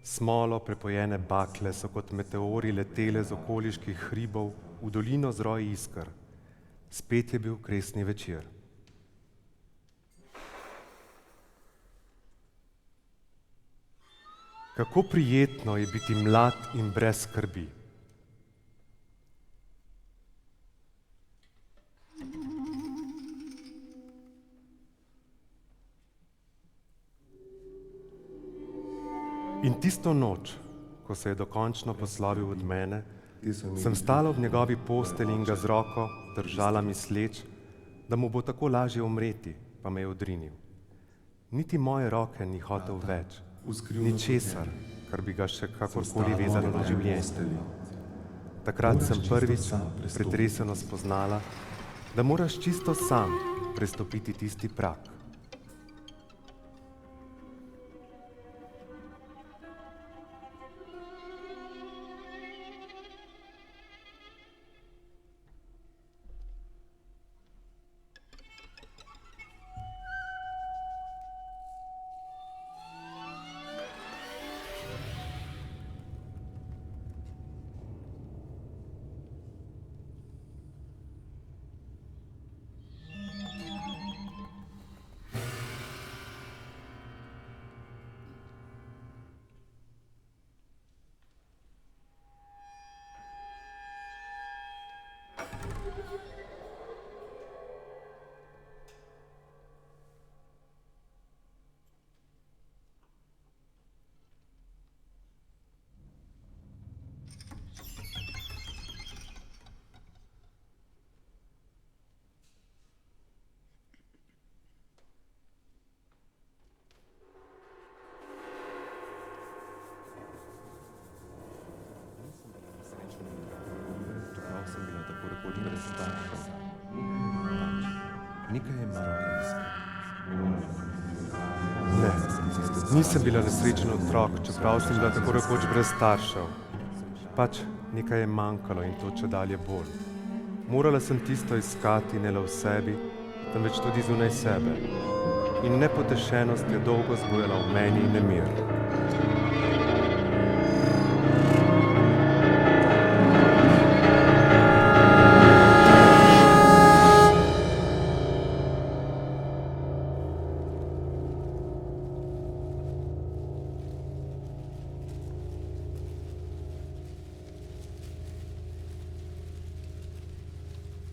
smolo prepojene bakle so kot meteori letele z okoliških hribov v dolino z roji iskr. Spet je bil kresni večer. Kako prijetno je biti mlad in brez skrbi. In tisto noč, ko se je dokončno poslovil od mene, sem stala ob njegovi postelji in ga z roko držala misleč, da mu bo tako lažje umreti, pa me je odrinil. Niti moje roke ni hotel več, ničesar, kar bi ga še kakorkoli vezalo na življenje. Takrat sem prvič pretreseno spoznala, da moraš čisto sam prestopiti tisti prag. Ne, nisem bila nesrečen otrok, čeprav sem bila tako rekoč brez staršev. Pač nekaj je manjkalo in to čedalje bolj. Morala sem tisto iskati ne le v sebi, temveč tudi zunaj sebe. In nepotešenost je dolgo zbujala v meni nemir.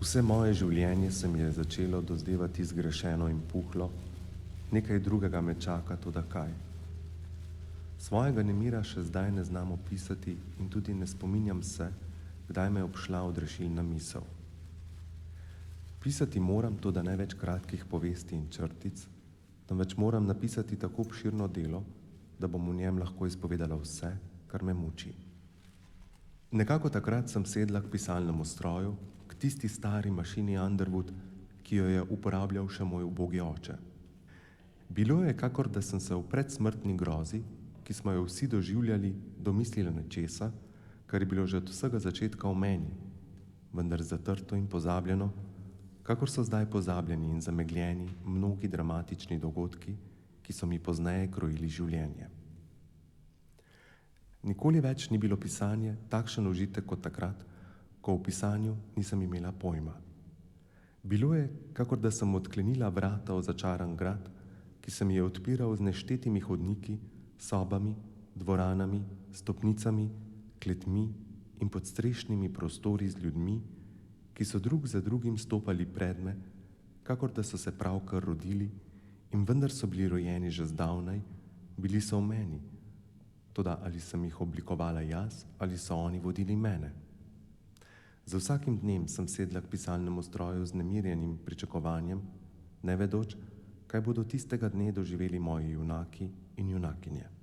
Vse moje življenje se mi je začelo dozdevati zgrešeno in puhlo, nekaj drugega me čaka, toda kaj. Svojega nemira še zdaj ne znam opisati in tudi ne spominjam se, kdaj me je obšla odrešilna misel. Pisati moram, toda ne več kratkih povesti in črtic, temveč moram napisati tako obširno delo, da bom v njem lahko izpovedala vse, kar me muči. Nekako takrat sem sedla k pisalnemu stroju, k tisti stari mašini Underwood, ki jo je uporabljal še moj ubogi oče. Bilo je, kakor da sem se v predsmrtni grozi, ki smo jo vsi doživljali, domislila nečesa, kar je bilo že od vsega začetka v meni, vendar zatrto in pozabljeno, kakor so zdaj pozabljeni in zamegljeni mnogi dramatični dogodki, ki so mi pozneje krojili življenje. Nikoli več ni bilo pisanje takšen užitek kot takrat, ko v pisanju nisem imela pojma. Bilo je, kakor da sem odklenila vrata v začaran grad, ki se mi je odpiral z neštetimi hodniki, sobami, dvoranami, stopnicami, kletmi in podstrešnimi prostori z ljudmi, ki so drug za drugim stopali pred me, kakor da so se pravkar rodili in vendar so bili rojeni že zdavnaj, bili so v meni. Toda ali sem jih oblikovala jaz ali so oni vodili mene? Z vsakim dnem sem sedla k pisalnemu stroju z nemirjenim pričakovanjem, ne vedoč, kaj bodo tistega dne doživeli moji junaki in junakinje.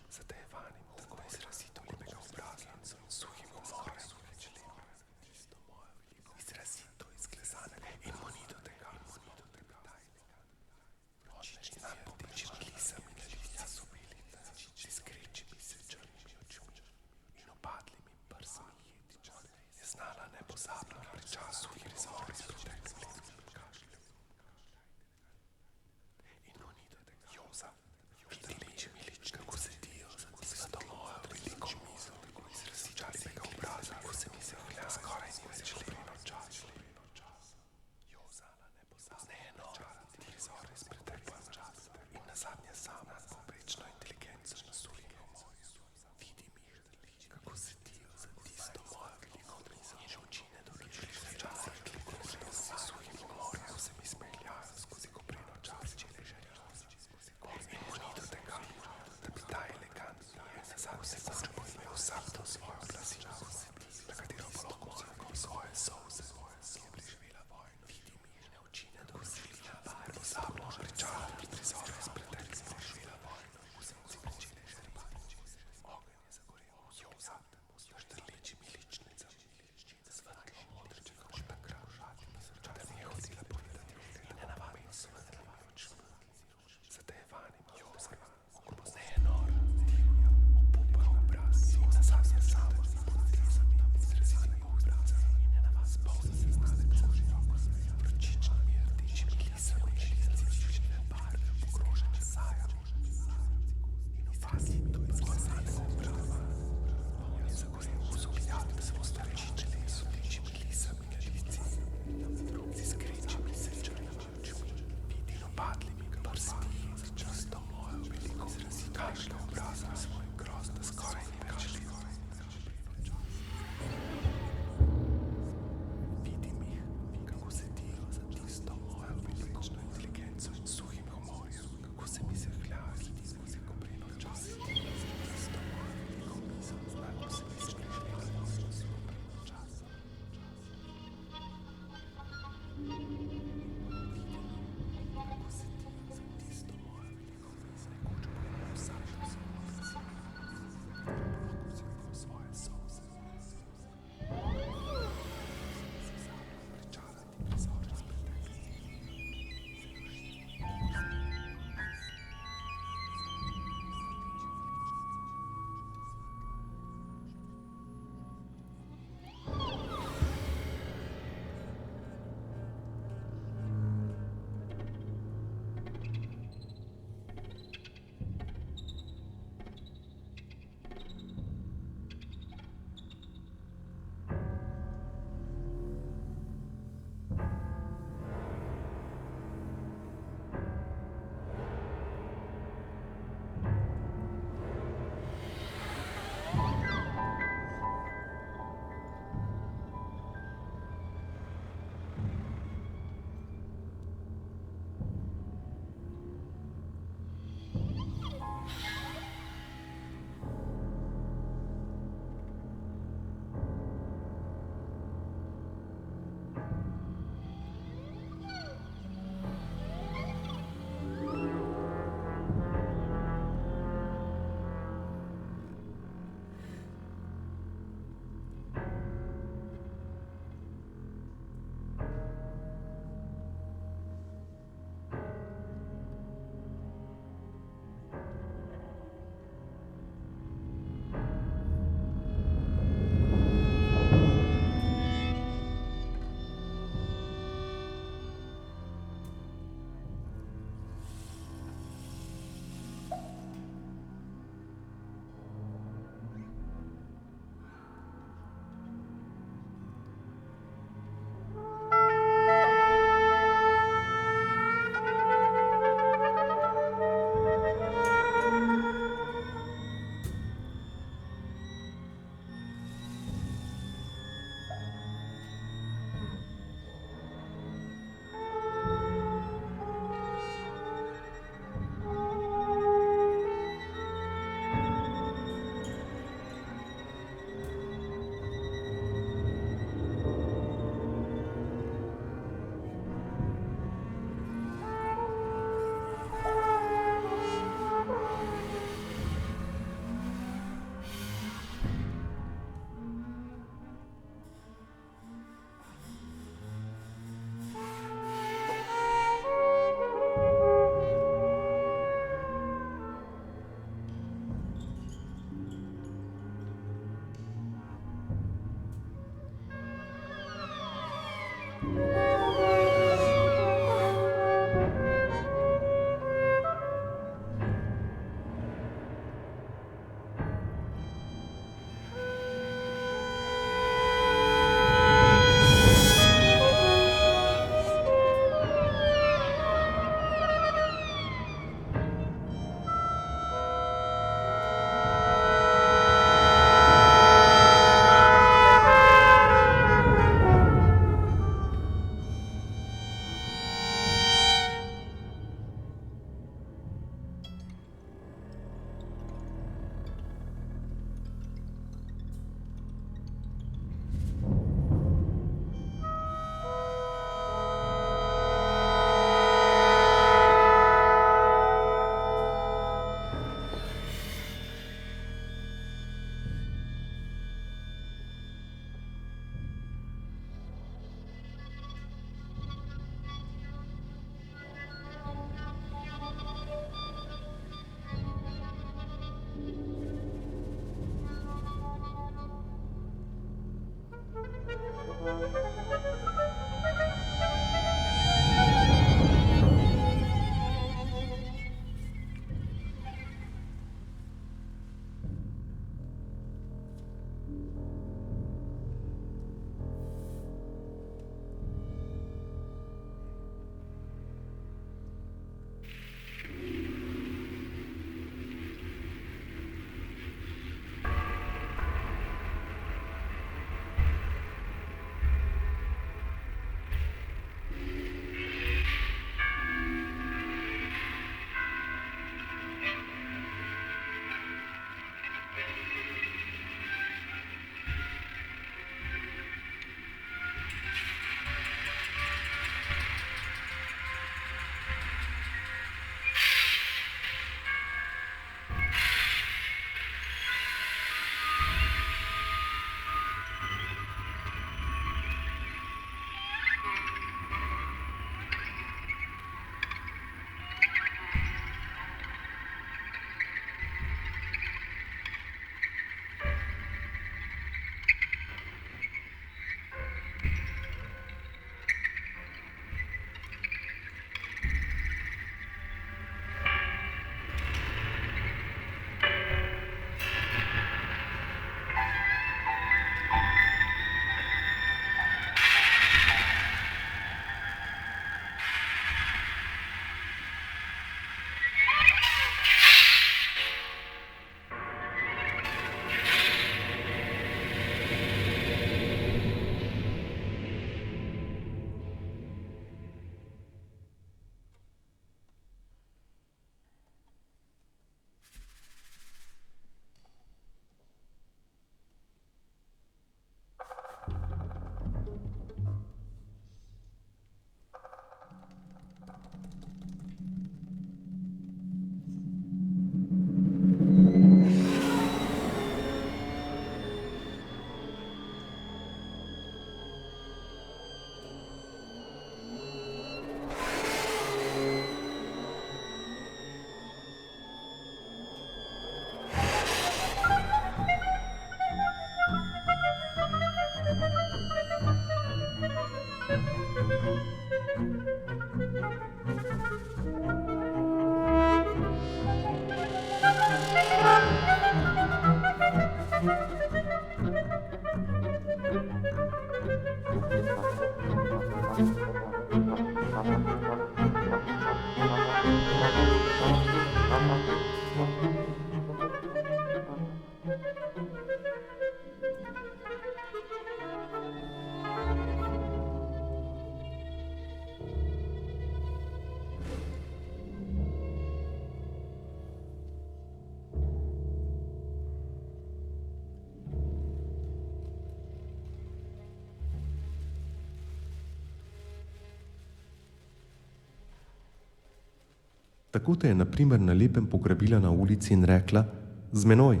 Tako te je na primer na lepem pograbila na ulici in rekla: z menoj,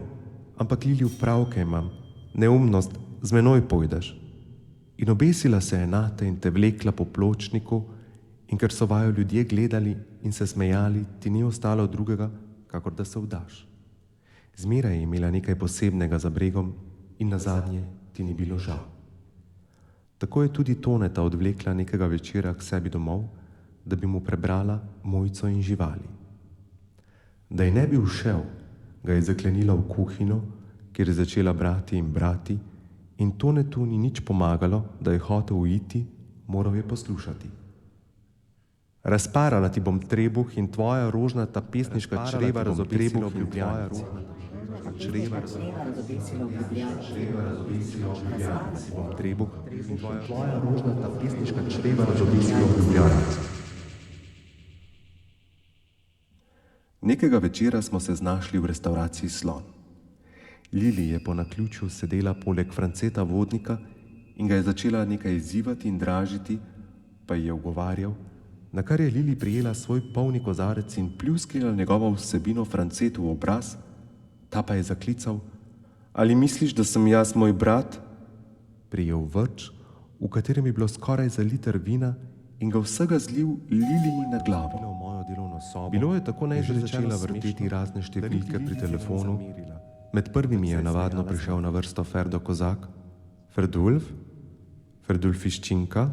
ampak Lili vpravke imam, neumnost, z menoj pojdeš. In obesila se je nate in te vlekla po pločniku, in ker so vaju ljudje gledali in se smejali, ti ni ostalo drugega, kakor da se vdaš. Zmeraj je imela nekaj posebnega za bregom in nazadnje ti ni bilo žal. Tako je tudi Toneta odvlekla nekega večera k sebi domov, da bi mu prebrala Mojco in živali. Da ji ne bi ušel, ga je zaklenila v kuhinjo, kjer je začela brati in brati, in Tonetu ni nič pomagalo, da je hotel uiti, moral je poslušati. Razparala ti bom trebuh in tvoja rožnata pesniška čreva razobesila v Ljubljani. Čreva razobesila v Ljubljani. Trebuh in tvoja rožnata pesniška čreva razobesila v Ljubljani. Nekega večera smo se znašli v restavraciji Slon. Lili je po naključju sedela poleg Franceta Vodnika in ga je začela nekaj izzivati in dražiti, pa ji je ugovarjal, na kar je Lili prijela svoj polni kozarec in pljuskila njegovo vsebino Francetu v obraz, ta pa je zaklical: ali misliš, da sem jaz moj brat? Prijel vrč, v katerem je bilo skoraj za liter vina, in ga vsega zlil Lili na glavo. Bilo je tako, naj že začela vrteti razne številke pri telefonu. Med prvimi je navadno prišel na vrsto Ferdo Kozak. Ferdulf? Ferdulfiščinka?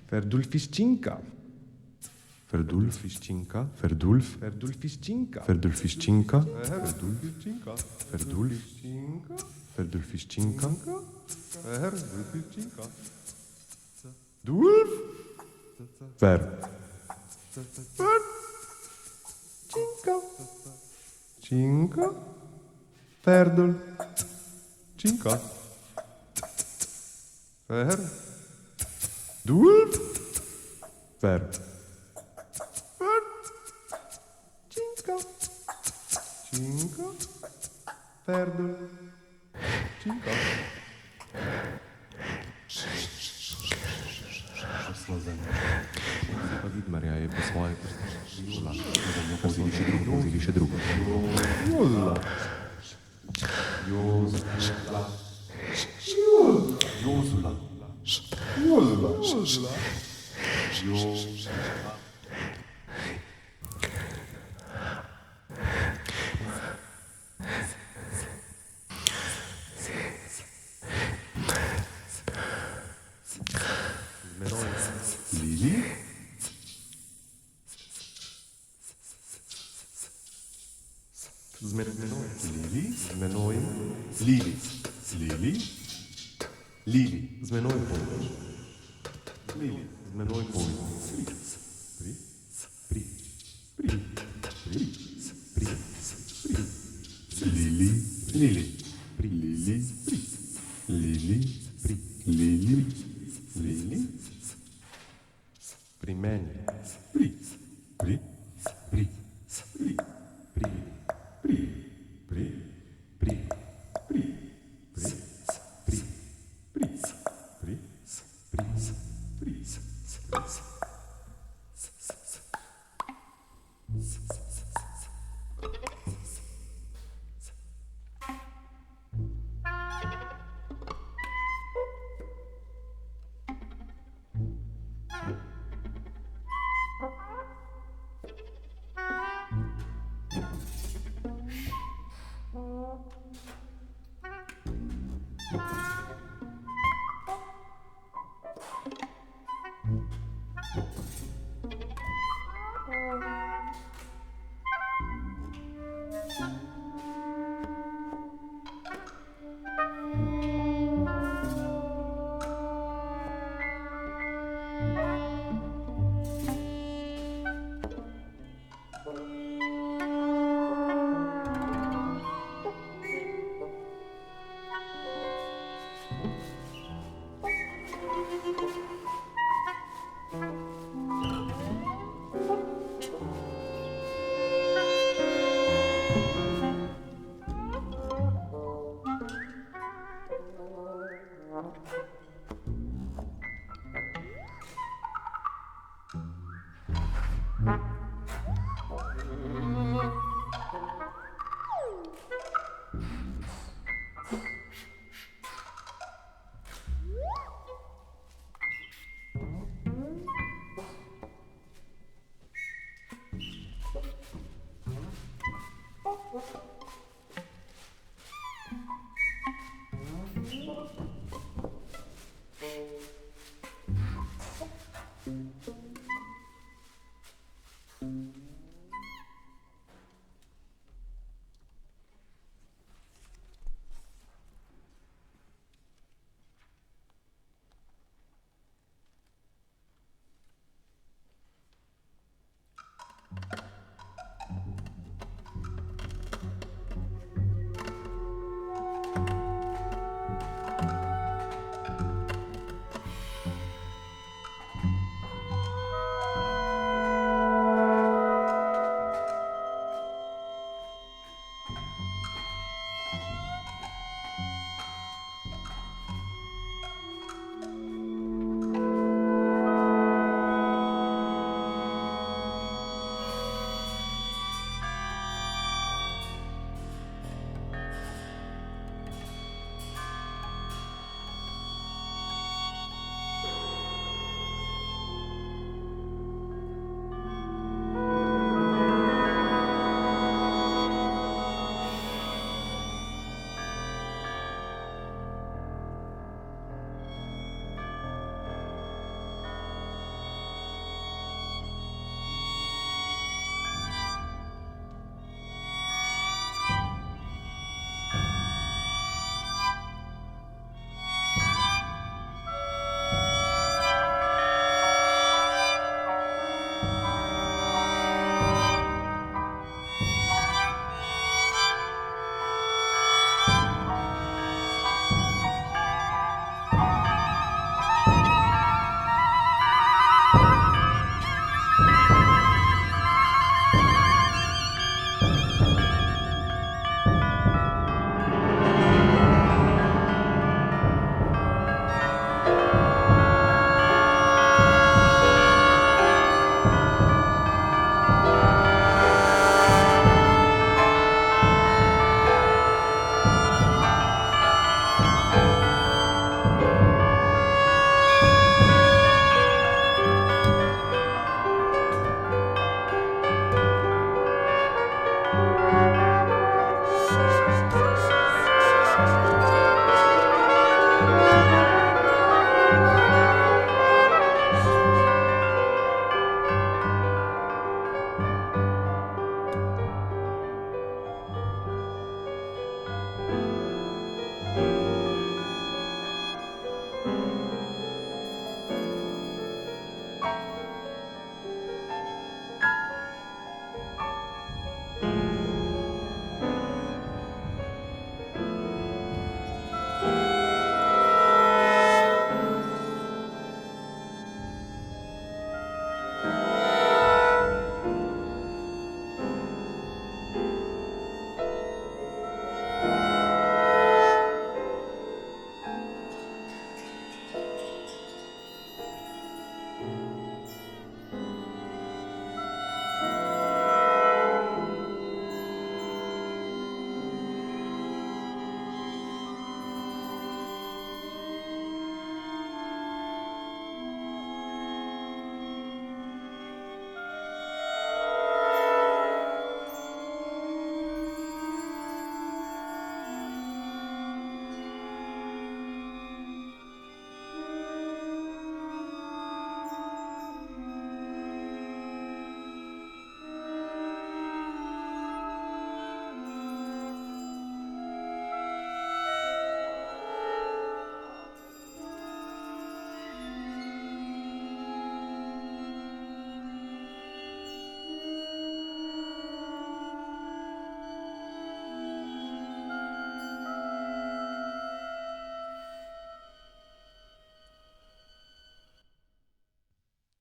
Ferdulfiščinka? Ferdulfiščinka? Ferdulf? Ferdulfiščinka? Ferdulfiščinka? Ferdulfiščinka? Ferdulfiščinka? Ferdulfiščinka? Ferdulfiščinka? Dulf? Fer. Cinka. Cinka. Ferdul. Cinka. Fer. Dulf. Fer. Fer. Cinka. Cinka. Ferdul. Cinka. Pa Vidmarja je po svoje vzeli še drugo. Jozla. Jozla. Jozla. Jozla. Jozla. Lili? Z menoj. Lili? Z menoj. Lili. Lili? Lili. Z menoj pojdeš. Lili. Z menoj pojdeš. Pri. Pri. Pri. Pri. Pri. Pri. Lili. Lili. Pri. Lili. Pri. Lili. Pri. Lili. Lili. Pri meni. Pri. Pri. Pri. Pri. Pri. Pri. Pri. Pri. Pri. Pri. Pri. Pri. Pri. Pri. Pri.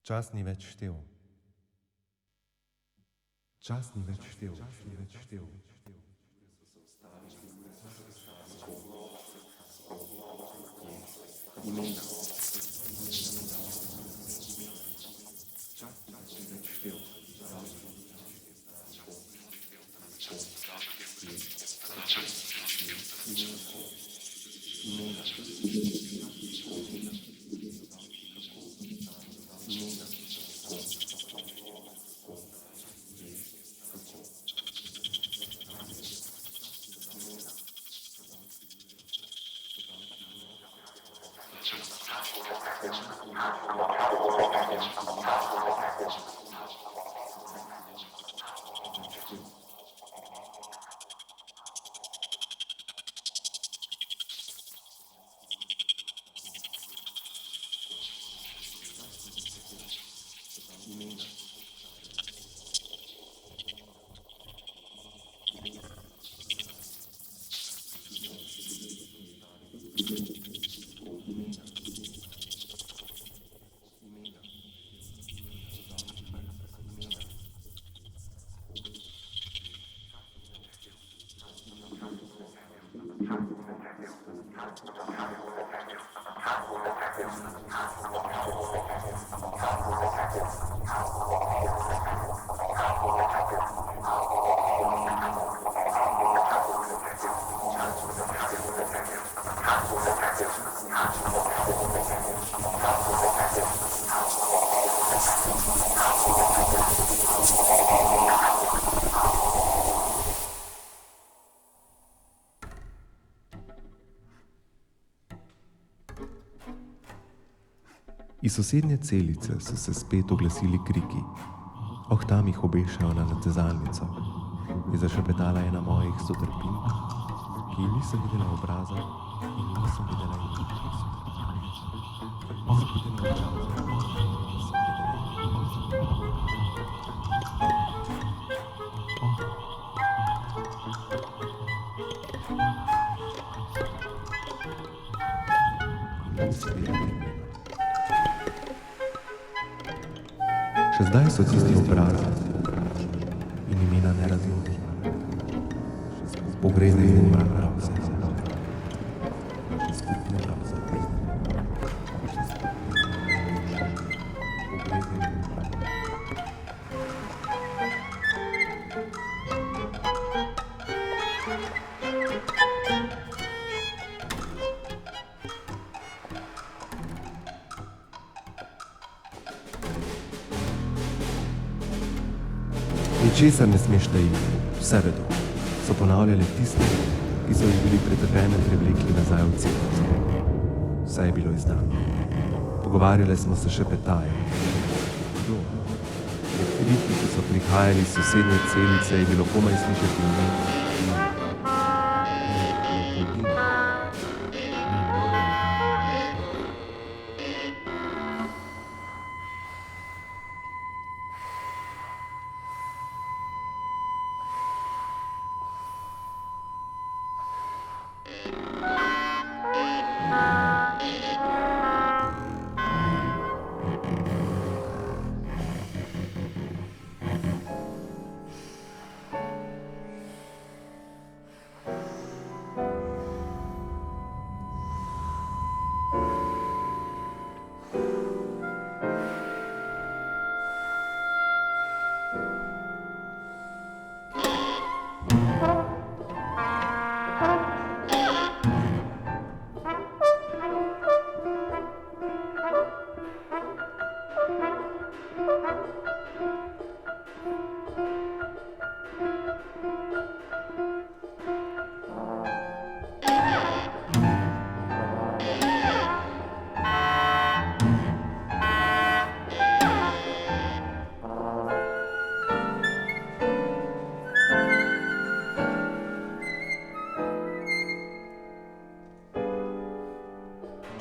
Čas ni več štel. Čas ni več štel. Čas ni več štel. Imena. Čas ni več štel. Iz sosednje celice so se spet oglasili kriki. Oh, tam jih obešajo na natezalnico, je zašepetala ena mojih sotrpink, ki ji nisem videla obraza in nisem videla imena. Nisem videla obraza in nisem videla imena. Še zdaj so tisti obrazi in imena ne razumem. Pogledaj in mrak vse. Skupne raze. Pogledaj in mrak. Ničesar ne smeš tajiti, vse vedo, so ponavljali tisti, ki so jih bili pred vremen privlekli nazaj v celico. Vse je bilo izdano. Pogovarjali smo se še petaje. Kdo? Med kriki, ki so prihajali iz sosednje celice, je bilo komaj slišati ime.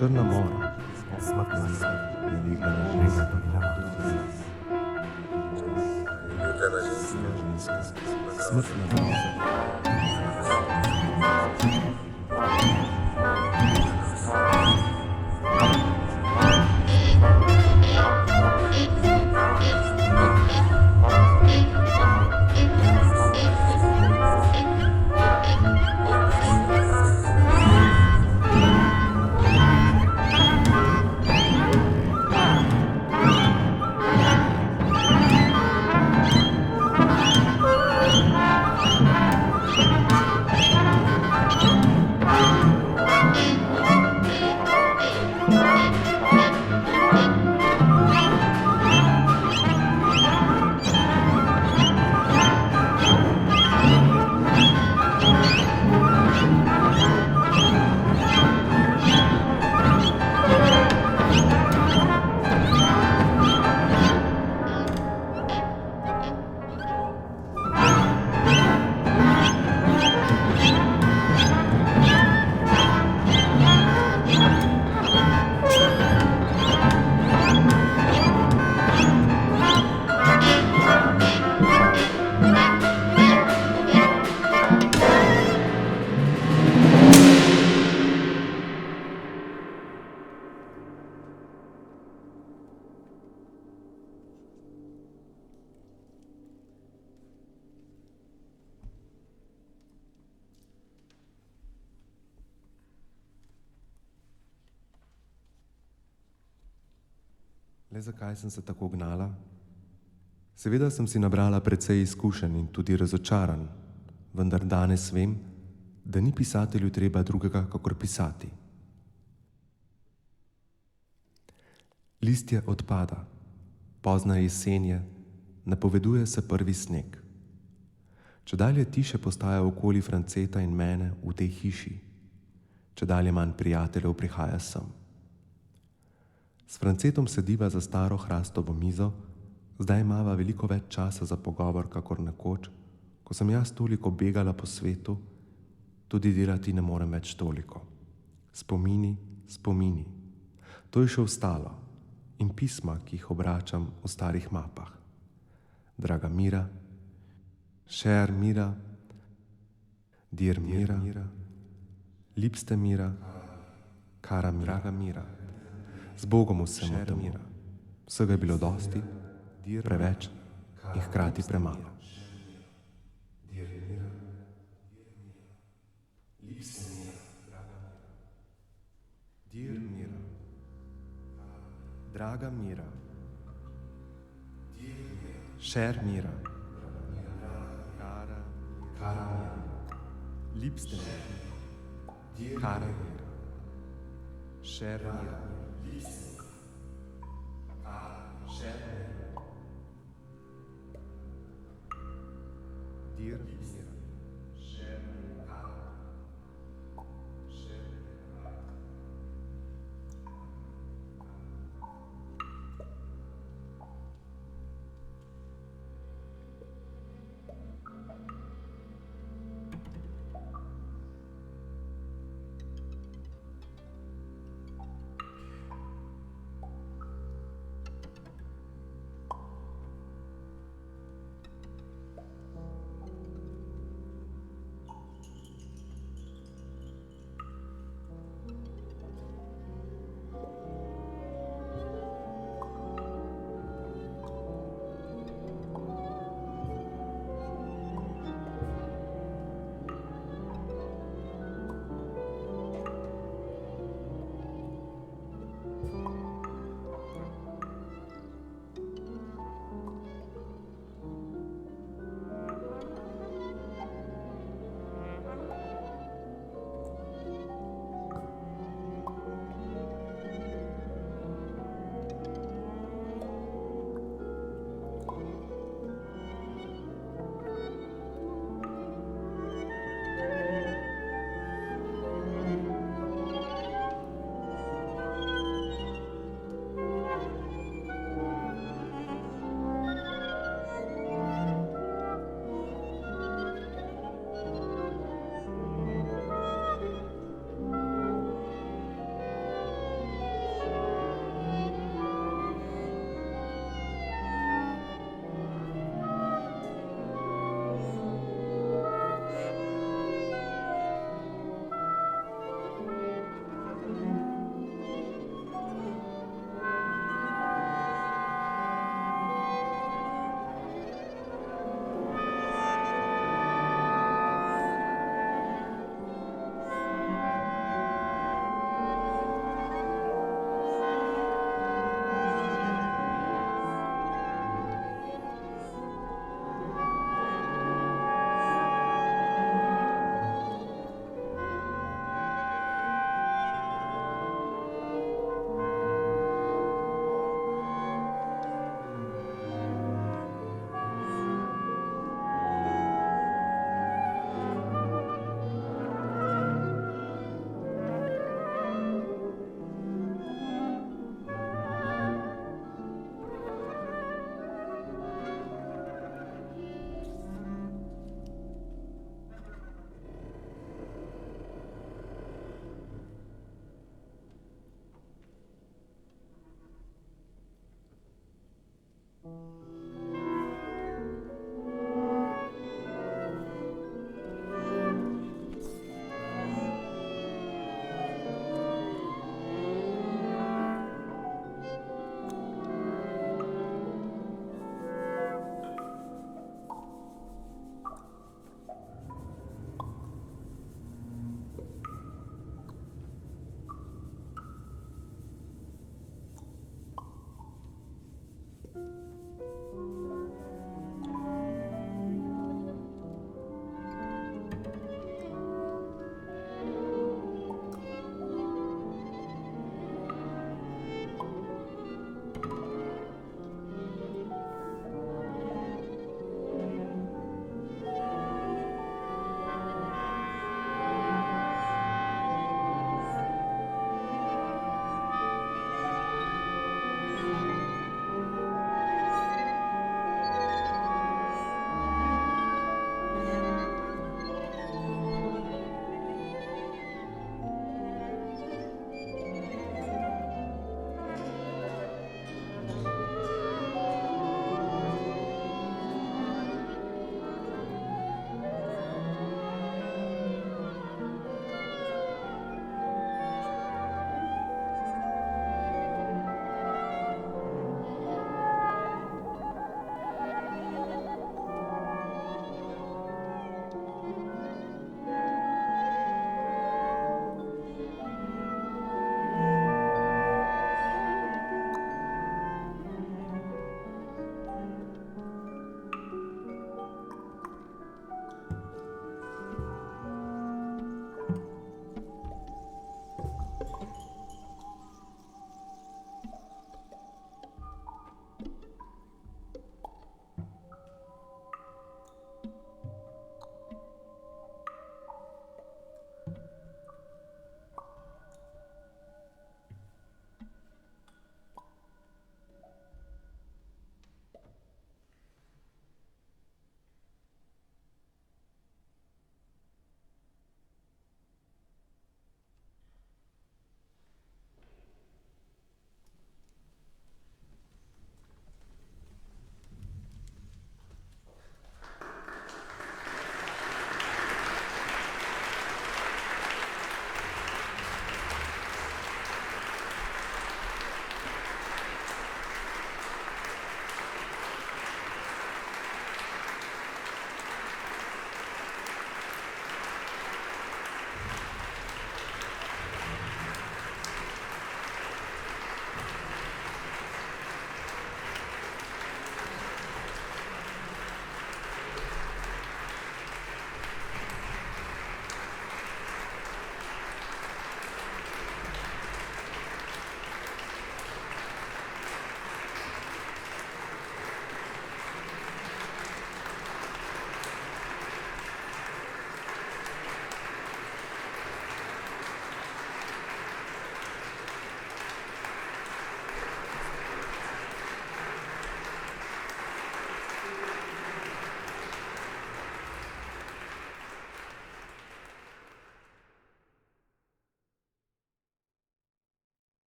Črna mora, smrtna smrt, je legla na žensko ženska. Smrtna ženska. Le zakaj sem se tako gnala? Seveda sem si nabrala precej izkušenj in tudi razočaran, vendar danes vem, da ni pisatelju treba drugega, kakor pisati. Listje odpada, pozna jesen je, napoveduje se prvi sneg. Čedalje tiše postaja okoli Franceta in mene v tej hiši, čedalje manj prijateljev prihaja sem. S Francetom sediva za staro hrastovo mizo, zdaj imava veliko več časa za pogovor, kakor nekoč, ko sem jaz toliko begala po svetu, tudi delati ne morem več toliko. Spomini, spomini. To je še ostalo in pisma, ki jih obračam v starih mapah. Draga Mira, Cher Mira, Dear Mira, Liebste Mira, Kara Mira, Draga Mira. Z Bogom vsem od temu. Vsega je bilo dosti, preveč in hkrati premalo. Dear Mira, Draga Mira, Cher Mira, Kara Mira, Liebste Mira, Kara Mira, Cher Mira, Cher Mira, Dear Mira.